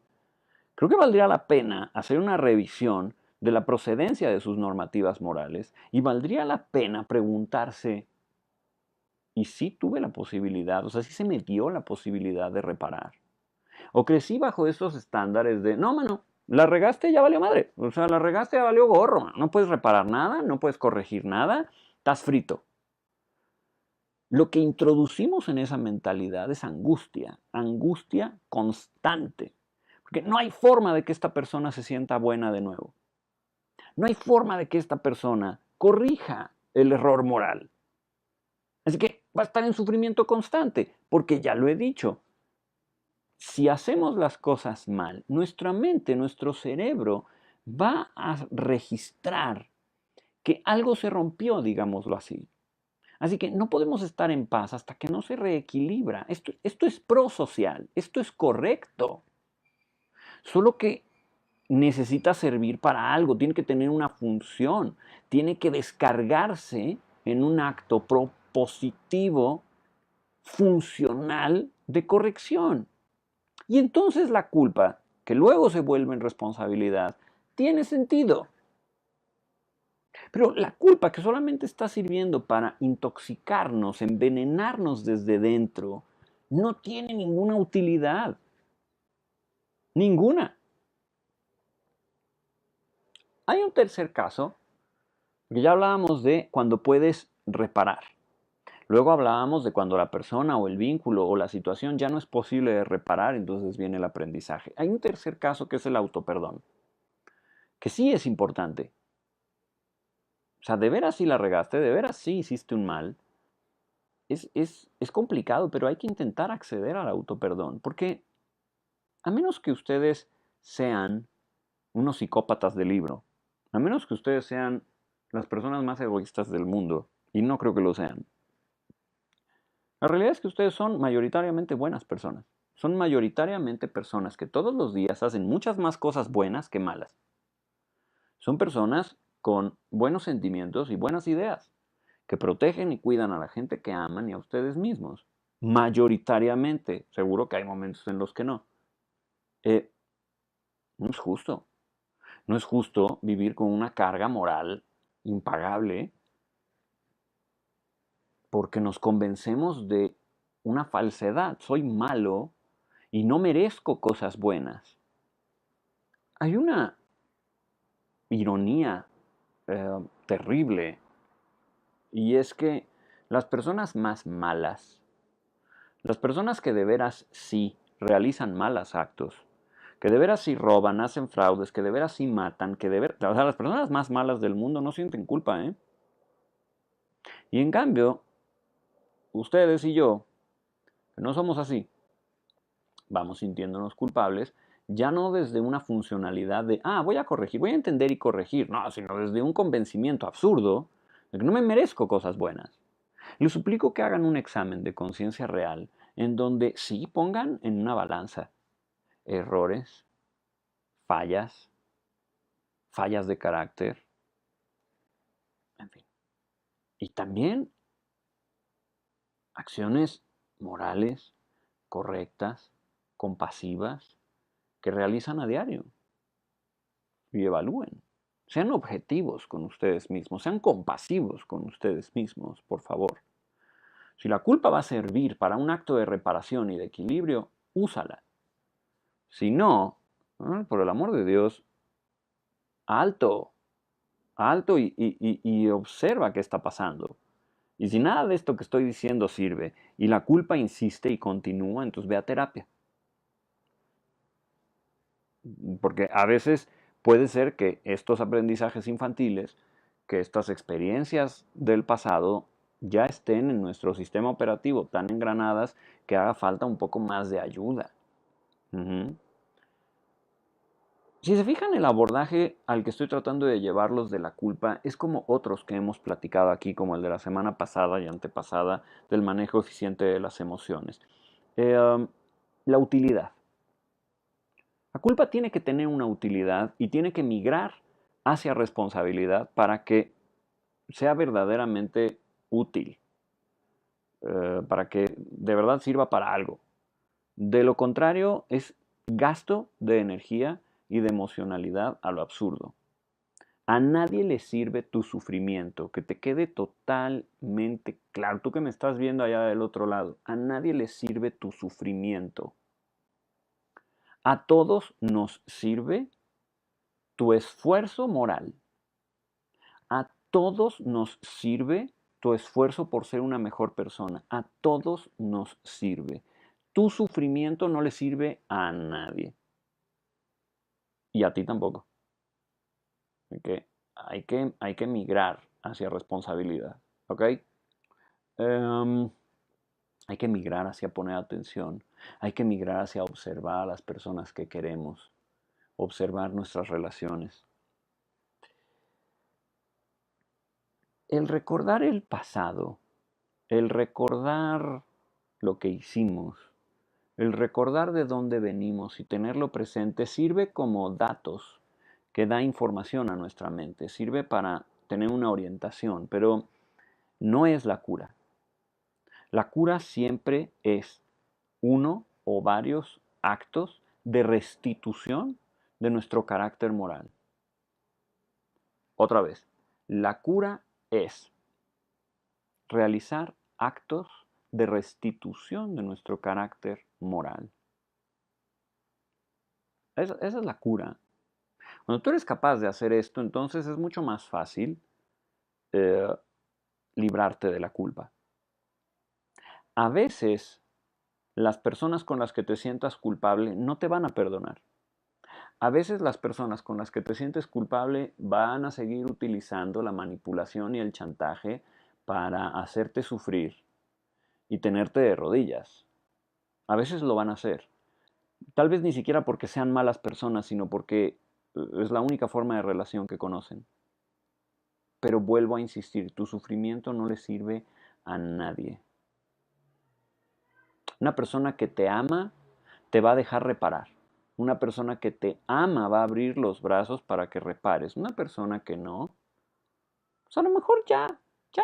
creo que valdría la pena hacer una revisión de la procedencia de sus normativas morales y valdría la pena preguntarse, ¿y si tuve la posibilidad, o sea, si se me dio la posibilidad de reparar? ¿O crecí bajo esos estándares de, no, mano, la regaste, ya valió madre? O sea, la regaste, ya valió gorro, mano. No puedes reparar nada, no puedes corregir nada, estás frito. Lo que introducimos en esa mentalidad es angustia, angustia constante. Porque no hay forma de que esta persona se sienta buena de nuevo. No hay forma de que esta persona corrija el error moral. Así que va a estar en sufrimiento constante, porque ya lo he dicho, si hacemos las cosas mal, nuestra mente, nuestro cerebro va a registrar que algo se rompió, digámoslo así. Así que no podemos estar en paz hasta que no se reequilibra. Esto es prosocial, esto es correcto. Solo que necesita servir para algo, tiene que tener una función, tiene que descargarse en un acto propositivo, funcional de corrección. Y entonces la culpa, que luego se vuelve en responsabilidad, tiene sentido. Pero la culpa que solamente está sirviendo para intoxicarnos, envenenarnos desde dentro, no tiene ninguna utilidad. Ninguna. Hay un tercer caso, que ya hablábamos de cuando puedes reparar. Luego hablábamos de cuando la persona o el vínculo o la situación ya no es posible de reparar, entonces viene el aprendizaje. Hay un tercer caso que es el autoperdón, que sí es importante. O sea, de veras sí la regaste, de veras sí hiciste un mal. Es complicado, pero hay que intentar acceder al autoperdón, porque a menos que ustedes sean unos psicópatas de libro, a menos que ustedes sean las personas más egoístas del mundo, y no creo que lo sean, la realidad es que ustedes son mayoritariamente buenas personas. Son mayoritariamente personas que todos los días hacen muchas más cosas buenas que malas. Son personas con buenos sentimientos y buenas ideas, que protegen y cuidan a la gente que aman y a ustedes mismos. Mayoritariamente, seguro que hay momentos en los que no. Eh, no es justo. No es justo vivir con una carga moral impagable porque nos convencemos de una falsedad. Soy malo y no merezco cosas buenas. Hay una ironía terrible Y es que las personas más malas, las personas que de veras sí realizan malos actos, que de veras sí roban, hacen fraudes, que de veras sí matan, que de veras, o sea, las personas más malas del mundo no sienten culpa, ¿eh? Y en cambio, ustedes y yo, que no somos así, vamos sintiéndonos culpables, ya no desde una funcionalidad de, voy a corregir, voy a entender y corregir, no, sino desde un convencimiento absurdo de que no me merezco cosas buenas. Les suplico que hagan un examen de conciencia real en donde sí pongan en una balanza errores, fallas, fallas de carácter, en fin. Y también acciones morales, correctas, compasivas, que realizan a diario y evalúen. Sean objetivos con ustedes mismos, sean compasivos con ustedes mismos, por favor. Si la culpa va a servir para un acto de reparación y de equilibrio, úsala. Si no, por el amor de Dios, alto, alto y observa qué está pasando. Y si nada de esto que estoy diciendo sirve y la culpa insiste y continúa, entonces ve a terapia. Porque a veces puede ser que estos aprendizajes infantiles, que estas experiencias del pasado ya estén en nuestro sistema operativo tan engranadas que haga falta un poco más de ayuda. Ujú. Si se fijan, el abordaje al que estoy tratando de llevarlos de la culpa es como otros que hemos platicado aquí, como el de la semana pasada y antepasada, del manejo eficiente de las emociones. La utilidad. La culpa tiene que tener una utilidad y tiene que migrar hacia responsabilidad para que sea verdaderamente útil, para que de verdad sirva para algo. De lo contrario, es gasto de energía y de emocionalidad a lo absurdo. A nadie le sirve tu sufrimiento, que te quede totalmente claro. Tú que me estás viendo allá del otro lado, a nadie le sirve tu sufrimiento. A todos nos sirve tu esfuerzo moral. A todos nos sirve tu esfuerzo por ser una mejor persona. A todos nos sirve. Tu sufrimiento no le sirve a nadie. Y a ti tampoco. Porque hay que migrar hacia responsabilidad. ¿Ok? Em, hay que migrar hacia poner atención. Hay que migrar hacia observar a las personas que queremos. Observar nuestras relaciones. El recordar el pasado, el recordar lo que hicimos, el recordar de dónde venimos y tenerlo presente sirve como datos que da información a nuestra mente, sirve para tener una orientación, pero no es la cura. La cura siempre es uno o varios actos de restitución de nuestro carácter moral. Otra vez, la cura es realizar actos de restitución de nuestro carácter moral. Esa es la cura. Cuando tú eres capaz de hacer esto, entonces es mucho más fácil eh, librarte de la culpa. A veces las personas con las que te sientas culpable no te van a perdonar. A veces las personas con las que te sientes culpable van a seguir utilizando la manipulación y el chantaje para hacerte sufrir y tenerte de rodillas. A veces lo van a hacer. Tal vez ni siquiera porque sean malas personas, sino porque es la única forma de relación que conocen. Pero vuelvo a insistir, tu sufrimiento no le sirve a nadie. Una persona que te ama te va a dejar reparar. Una persona que te ama va a abrir los brazos para que repares. Una persona que no, pues a lo mejor ya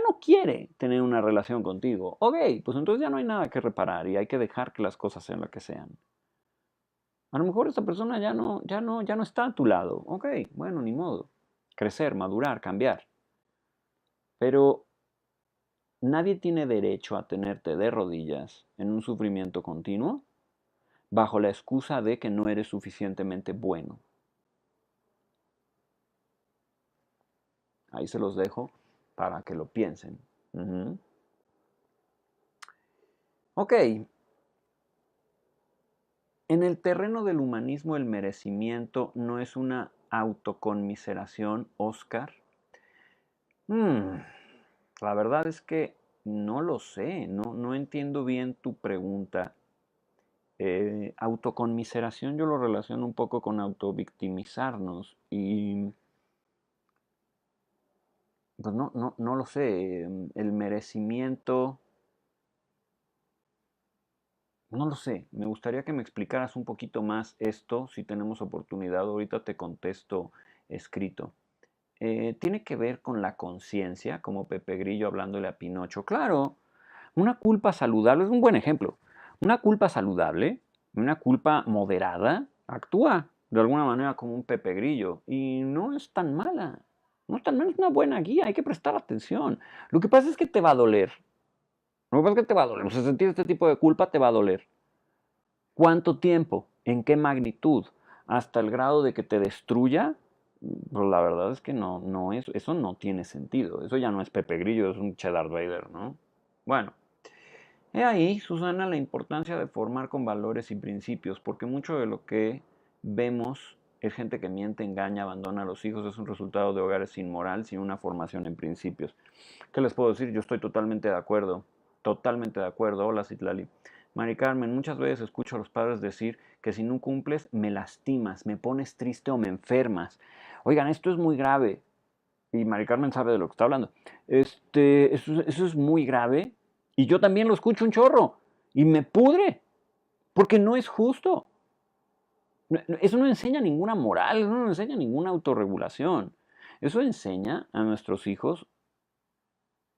no quiere tener una relación contigo. Ok, pues entonces ya no hay nada que reparar y hay que dejar que las cosas sean lo que sean. A lo mejor esta persona ya no está a tu lado. Ok, bueno, ni modo. Crecer, madurar, cambiar. Pero nadie tiene derecho a tenerte de rodillas en un sufrimiento continuo bajo la excusa de que no eres suficientemente bueno. Ahí se los dejo para que lo piensen. Ujú. Ok, en el terreno del humanismo el merecimiento no es una autoconmiseración, Oscar. Mm, la verdad es que no lo sé, no entiendo bien tu pregunta. Autoconmiseración yo lo relaciono un poco con autovictimizarnos y pues no lo sé. El merecimiento, no lo sé. Me gustaría que me explicaras un poquito más esto, si tenemos oportunidad. Ahorita te contesto escrito. Tiene que ver con la conciencia, como Pepe Grillo hablándole a Pinocho. Claro, una culpa saludable es un buen ejemplo. Una culpa saludable, una culpa moderada, actúa de alguna manera como un Pepe Grillo y no es tan mala. No es tan mala, es una buena guía, hay que prestar atención. Lo que pasa es que te va a doler. Lo que pasa es que te va a doler. O sea, sentir este tipo de culpa te va a doler. ¿Cuánto tiempo? ¿En qué magnitud? ¿Hasta el grado de que te destruya? Pues la verdad es que eso no tiene sentido. Eso ya no es Pepe Grillo, es un Cheddar Vader, ¿no? Bueno, he ahí, Susana, la importancia de formar con valores y principios, porque mucho de lo que vemos es gente que miente, engaña, abandona a los hijos, es un resultado de hogares sin moral, sin una formación en principios. ¿Qué les puedo decir? Yo estoy totalmente de acuerdo, totalmente de acuerdo. Hola, Citlali. Mari Carmen, muchas veces escucho a los padres decir que si no cumples, me lastimas, me pones triste o me enfermas. Oigan, esto es muy grave. Y Mari Carmen sabe de lo que está hablando. Eso es muy grave. Y yo también lo escucho un chorro. Y me pudre. Porque no es justo. Eso no enseña ninguna moral, eso no enseña ninguna autorregulación. Eso enseña a nuestros hijos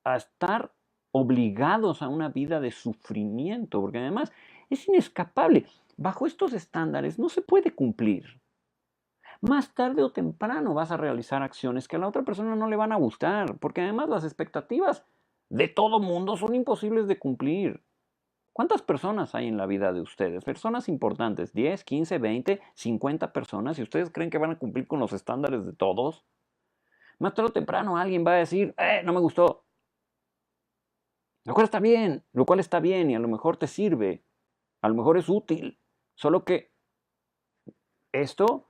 a estar obligados a una vida de sufrimiento, porque además es inescapable. Bajo estos estándares no se puede cumplir. Más tarde o temprano vas a realizar acciones que a la otra persona no le van a gustar, porque además las expectativas de todo mundo son imposibles de cumplir. ¿Cuántas personas hay en la vida de ustedes? Personas importantes, 10, 15, 20, 50 personas, y ustedes creen que van a cumplir con los estándares de todos. Más tarde o temprano alguien va a decir, no me gustó. Lo cual está bien y a lo mejor te sirve, a lo mejor es útil. Solo que esto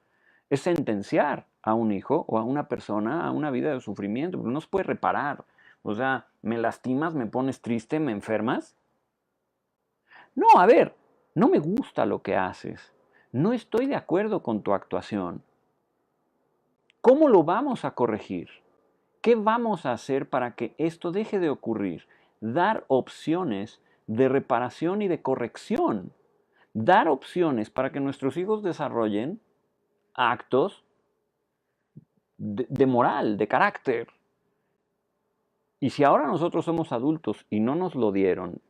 es sentenciar a un hijo o a una persona a una vida de sufrimiento, porque no se puede reparar. O sea, me lastimas, me pones triste, me enfermas. No, a ver, no me gusta lo que haces. No estoy de acuerdo con tu actuación. ¿Cómo lo vamos a corregir? ¿Qué vamos a hacer para que esto deje de ocurrir? Dar opciones de reparación y de corrección. Dar opciones para que nuestros hijos desarrollen actos de moral, de carácter. Y si ahora nosotros somos adultos y no nos lo dieron,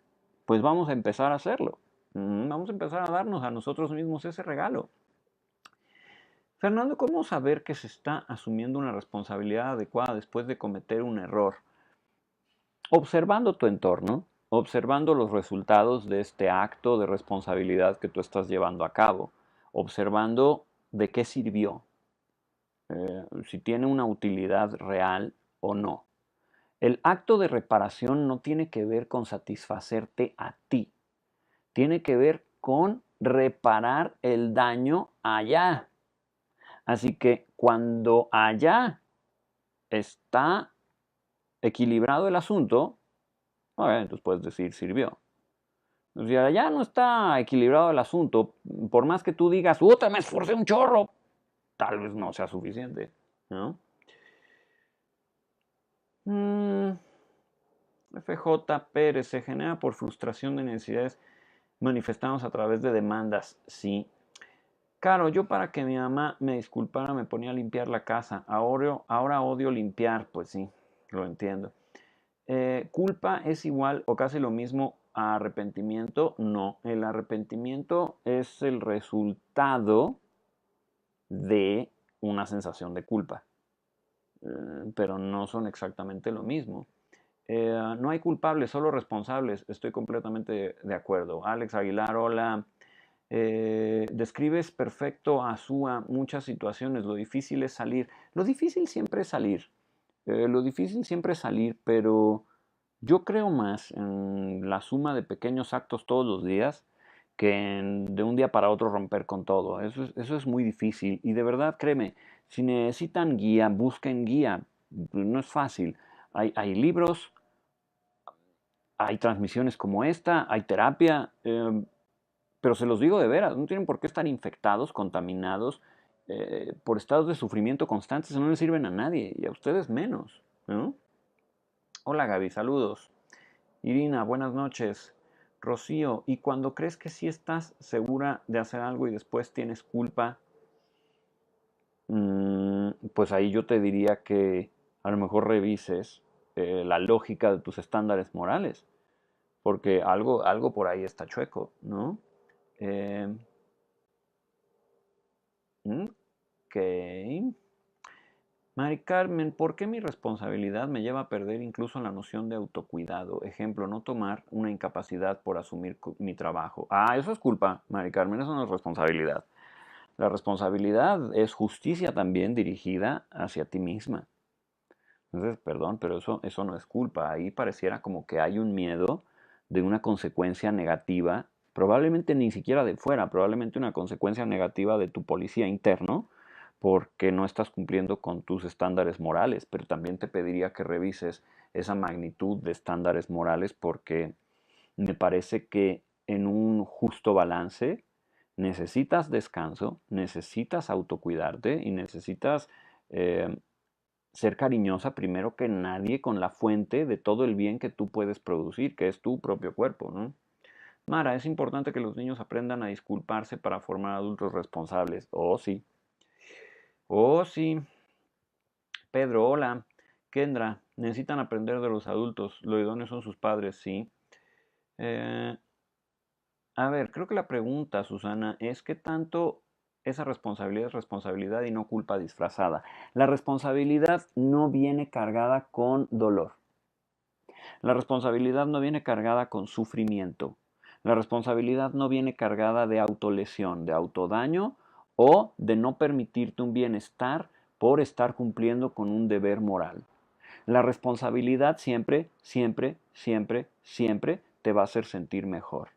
pues vamos a empezar a hacerlo. Vamos a empezar a darnos a nosotros mismos ese regalo. Fernando, ¿cómo saber que se está asumiendo una responsabilidad adecuada después de cometer un error? Observando tu entorno, observando los resultados de este acto de responsabilidad que tú estás llevando a cabo, observando de qué sirvió, si tiene una utilidad real o no. El acto de reparación no tiene que ver con satisfacerte a ti, tiene que ver con reparar el daño allá. Así que cuando allá está equilibrado el asunto, entonces puedes decir sirvió. Si allá no está equilibrado el asunto, por más que tú digas, ¡Uta, me esforcé un chorro! Tal vez no sea suficiente, ¿no? FJ Pérez se genera por frustración de necesidades manifestadas a través de demandas, sí. Claro, yo para que mi mamá me disculpara me ponía a limpiar la casa. Ahora odio limpiar, pues sí, lo entiendo. ¿Culpa es igual o casi lo mismo a arrepentimiento? No, el arrepentimiento es el resultado de una sensación de culpa, pero no son exactamente lo mismo. No hay culpables, solo responsables. Estoy completamente de acuerdo. Alex Aguilar, hola. Describes perfecto, Azúa, muchas situaciones. Lo difícil es salir. Lo difícil siempre es salir. Lo difícil siempre es salir, pero Yo creo más en la suma de pequeños actos todos los días que en de un día para otro romper con todo. Eso es muy difícil. Y de verdad, créeme, si necesitan guía, busquen guía. No es fácil. Hay libros, hay transmisiones como esta, hay terapia, pero se los digo de veras, no tienen por qué estar infectados, contaminados, por estados de sufrimiento constantes, no les sirven a nadie y a ustedes menos, ¿no? Hola Gaby, saludos. Irina, buenas noches. Rocío, ¿y cuando crees que sí estás segura de hacer algo y después tienes culpa? Pues ahí yo te diría que a lo mejor revises la lógica de tus estándares morales, porque algo por ahí está chueco, ¿no? Eh, ok. Mari Carmen, ¿por qué mi responsabilidad me lleva a perder incluso la noción de autocuidado? Ejemplo, no tomar una incapacidad por asumir mi trabajo. Ah, eso es culpa, Mari Carmen, eso no es responsabilidad. La responsabilidad es justicia también dirigida hacia ti misma. Entonces, perdón, pero eso no es culpa. Ahí pareciera como que hay un miedo de una consecuencia negativa, probablemente ni siquiera de fuera, probablemente una consecuencia negativa de tu policía interno, porque no estás cumpliendo con tus estándares morales. Pero también te pediría que revises esa magnitud de estándares morales, porque me parece que en un justo balance necesitas descanso, necesitas autocuidarte y necesitas eh, ser cariñosa primero que nadie con la fuente de todo el bien que tú puedes producir, que es tu propio cuerpo, ¿no? Mara, es importante que los niños aprendan a disculparse para formar adultos responsables. Oh, sí. Oh, sí. Pedro, hola. Kendra, necesitan aprender de los adultos. Lo idóneo son sus padres, sí. Eh, a ver, creo que la pregunta, Susana, es qué tanto esa responsabilidad es responsabilidad y no culpa disfrazada. La responsabilidad no viene cargada con dolor. La responsabilidad no viene cargada con sufrimiento. La responsabilidad no viene cargada de autolesión, de autodaño o de no permitirte un bienestar por estar cumpliendo con un deber moral. La responsabilidad siempre, siempre, siempre, siempre te va a hacer sentir mejor.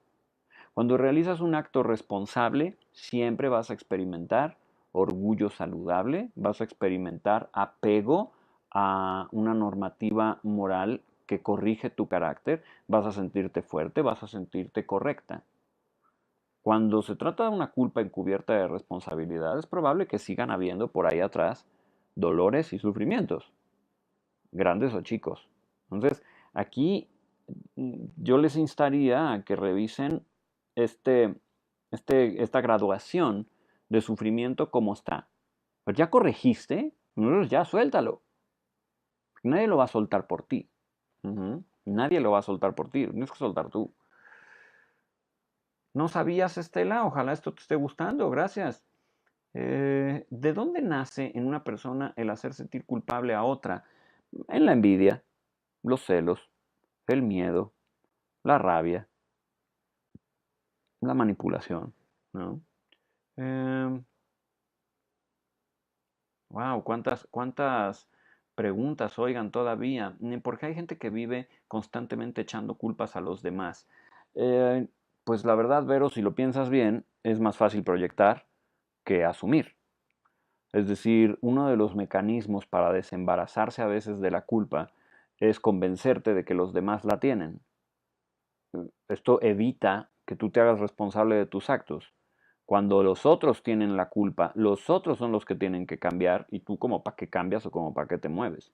Cuando realizas un acto responsable, siempre vas a experimentar orgullo saludable, vas a experimentar apego a una normativa moral que corrige tu carácter, vas a sentirte fuerte, vas a sentirte correcta. Cuando se trata de una culpa encubierta de responsabilidad, es probable que sigan habiendo por ahí atrás dolores y sufrimientos, grandes o chicos. Entonces, aquí yo les instaría a que revisen este, esta graduación de sufrimiento como está. Pues ya corregiste, ya suéltalo. Nadie lo va a soltar por ti. Nadie lo va a soltar por ti, tienes que soltar tú. ¿No sabías, Estela? Ojalá esto te esté gustando, gracias. ¿De dónde nace en una persona el hacer sentir culpable a otra? En la envidia, los celos, el miedo, la rabia, la manipulación, ¿no? Wow, cuántas preguntas, oigan, todavía. Porque hay gente que vive constantemente echando culpas a los demás. Eh, pues la verdad, Vero, si lo piensas bien, es más fácil proyectar que asumir. Es decir, uno de los mecanismos para desembarazarse a veces de la culpa es convencerte de que los demás la tienen. Esto evita que tú te hagas responsable de tus actos. Cuando los otros tienen la culpa, los otros son los que tienen que cambiar y tú como para qué cambias o como para qué te mueves,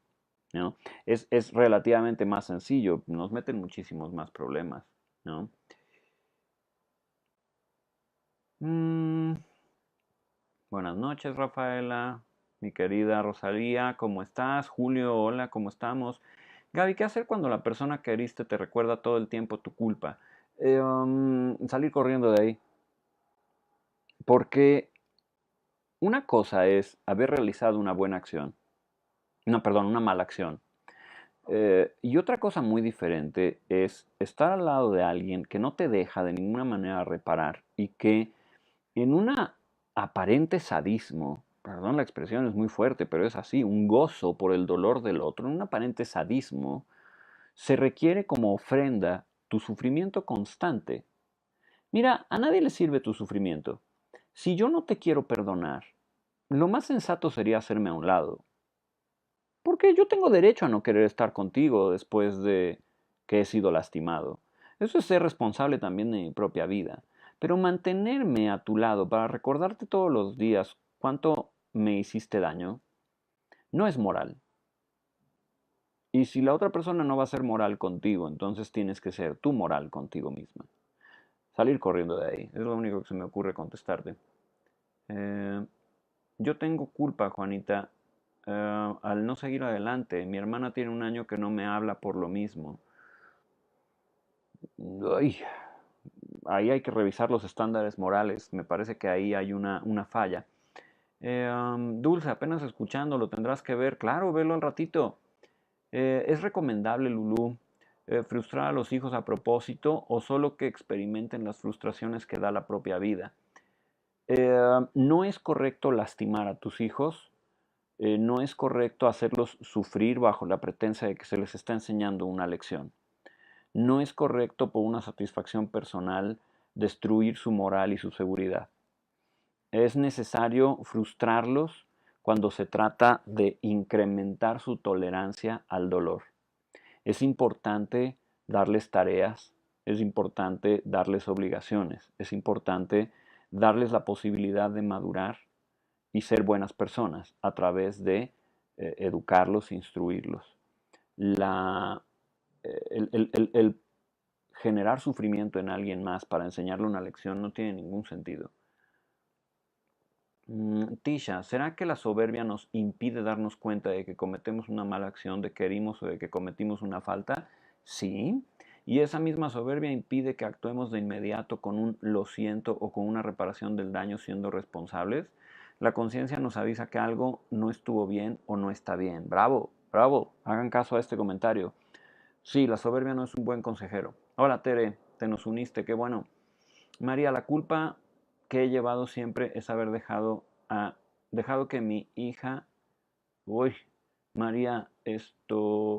¿no? Es relativamente más sencillo, nos meten muchísimos más problemas, ¿no? Mm, buenas noches, Rafaela, mi querida Rosalía, ¿cómo estás? Julio, hola, ¿cómo estamos? Gaby, ¿qué hacer cuando la persona que heriste te recuerda todo el tiempo tu culpa? Salir corriendo de ahí. Porque una cosa es haber realizado una buena acción, no, perdón, una mala acción. Y otra cosa muy diferente es estar al lado de alguien que no te deja de ninguna manera reparar y que en una aparente sadismo, perdón la expresión es muy fuerte, pero es así, un gozo por el dolor del otro, en un aparente sadismo, Se requiere como ofrenda tu sufrimiento constante. Mira, a nadie le sirve tu sufrimiento. Si yo no te quiero perdonar, lo más sensato sería hacerme a un lado. Porque yo tengo derecho a no querer estar contigo después de que he sido lastimado. Eso es ser responsable también de mi propia vida. Pero mantenerme a tu lado para recordarte todos los días cuánto me hiciste daño, no es moral. Y si la otra persona no va a ser moral contigo, entonces tienes que ser tú moral contigo misma. Salir corriendo de ahí. Es lo único que se me ocurre contestarte. Eh, yo tengo culpa, Juanita, al no seguir adelante. Mi hermana tiene un año que no me habla por lo mismo. Ay, ahí hay que revisar los estándares morales. Me parece que ahí hay una falla. Dulce, apenas escuchándolo, tendrás que ver. Claro, velo al ratito. ¿Es recomendable, Lulú, frustrar a los hijos a propósito o solo que experimenten las frustraciones que da la propia vida? No es correcto lastimar a tus hijos, no es correcto hacerlos sufrir bajo la pretensa de que se les está enseñando una lección. No es correcto por una satisfacción personal destruir su moral y su seguridad. Es necesario frustrarlos cuando se trata de incrementar su tolerancia al dolor. Es importante darles tareas, es importante darles obligaciones, es importante darles la posibilidad de madurar y ser buenas personas a través de educarlos, instruirlos. La, el generar sufrimiento en alguien más para enseñarle una lección no tiene ningún sentido. Tisha, ¿será que la soberbia nos impide darnos cuenta de que cometemos una mala acción, de que herimos o de que cometimos una falta? Sí. Y esa misma soberbia impide que actuemos de inmediato con un lo siento o con una reparación del daño siendo responsables. La conciencia nos avisa que algo no estuvo bien o no está bien. Bravo, bravo. Hagan caso a este comentario. Sí, la soberbia no es un buen consejero. Hola, Tere, te nos uniste, qué bueno. María, la culpa que he llevado siempre es haber dejado que mi hija, uy, María,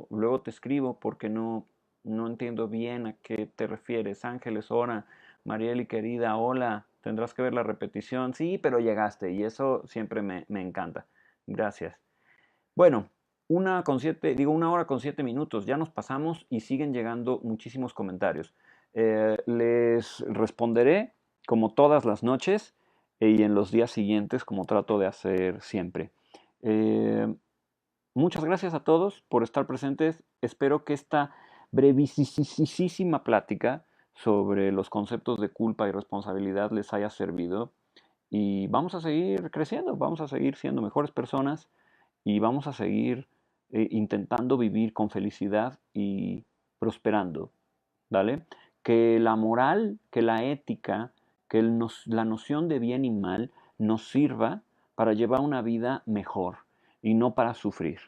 luego te escribo porque no entiendo bien a qué te refieres. Ángeles, hora, Marieli querida, hola, tendrás que ver la repetición. Sí, pero llegaste y eso siempre me encanta. Gracias. Bueno, 1 hora con 7 minutos, ya nos pasamos y siguen llegando muchísimos comentarios. Les responderé como todas las noches y en los días siguientes como trato de hacer siempre. Eh, Muchas gracias a todos por estar presentes. Espero que esta brevísima plática sobre los conceptos de culpa y responsabilidad les haya servido y vamos a seguir creciendo, vamos a seguir siendo mejores personas y vamos a seguir intentando vivir con felicidad y prosperando, ¿vale? Que la moral, que la ética, la noción de bien y mal nos sirva para llevar una vida mejor y no para sufrir.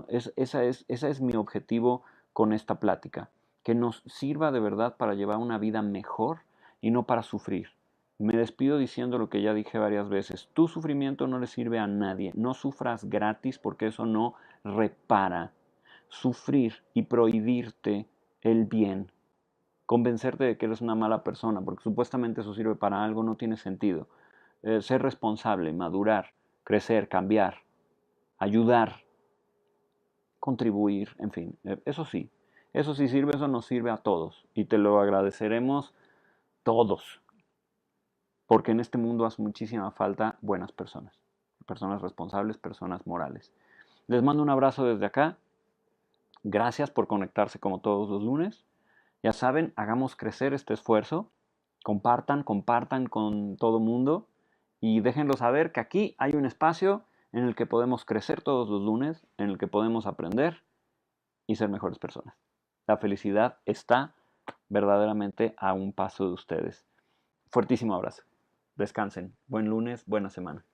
Ese es mi objetivo con esta plática, que nos sirva de verdad para llevar una vida mejor y no para sufrir. Me despido diciendo lo que ya dije varias veces. Tu sufrimiento no le sirve a nadie. No sufras gratis porque eso no repara. Sufrir y prohibirte el bien, convencerte de que eres una mala persona, porque supuestamente eso sirve para algo, no tiene sentido. Ser responsable, madurar, crecer, cambiar, ayudar, contribuir, en fin, eso sí sirve, eso nos sirve a todos y te lo agradeceremos todos, porque en este mundo hace muchísima falta buenas personas, personas responsables, personas morales. Les mando un abrazo desde acá, gracias por conectarse como todos los lunes, ya saben, hagamos crecer este esfuerzo, compartan con todo mundo y déjenlo saber que aquí hay un espacio en el que podemos crecer todos los lunes, en el que podemos aprender y ser mejores personas. La felicidad está verdaderamente a un paso de ustedes. Fuertísimo abrazo. Descansen. Buen lunes, buena semana.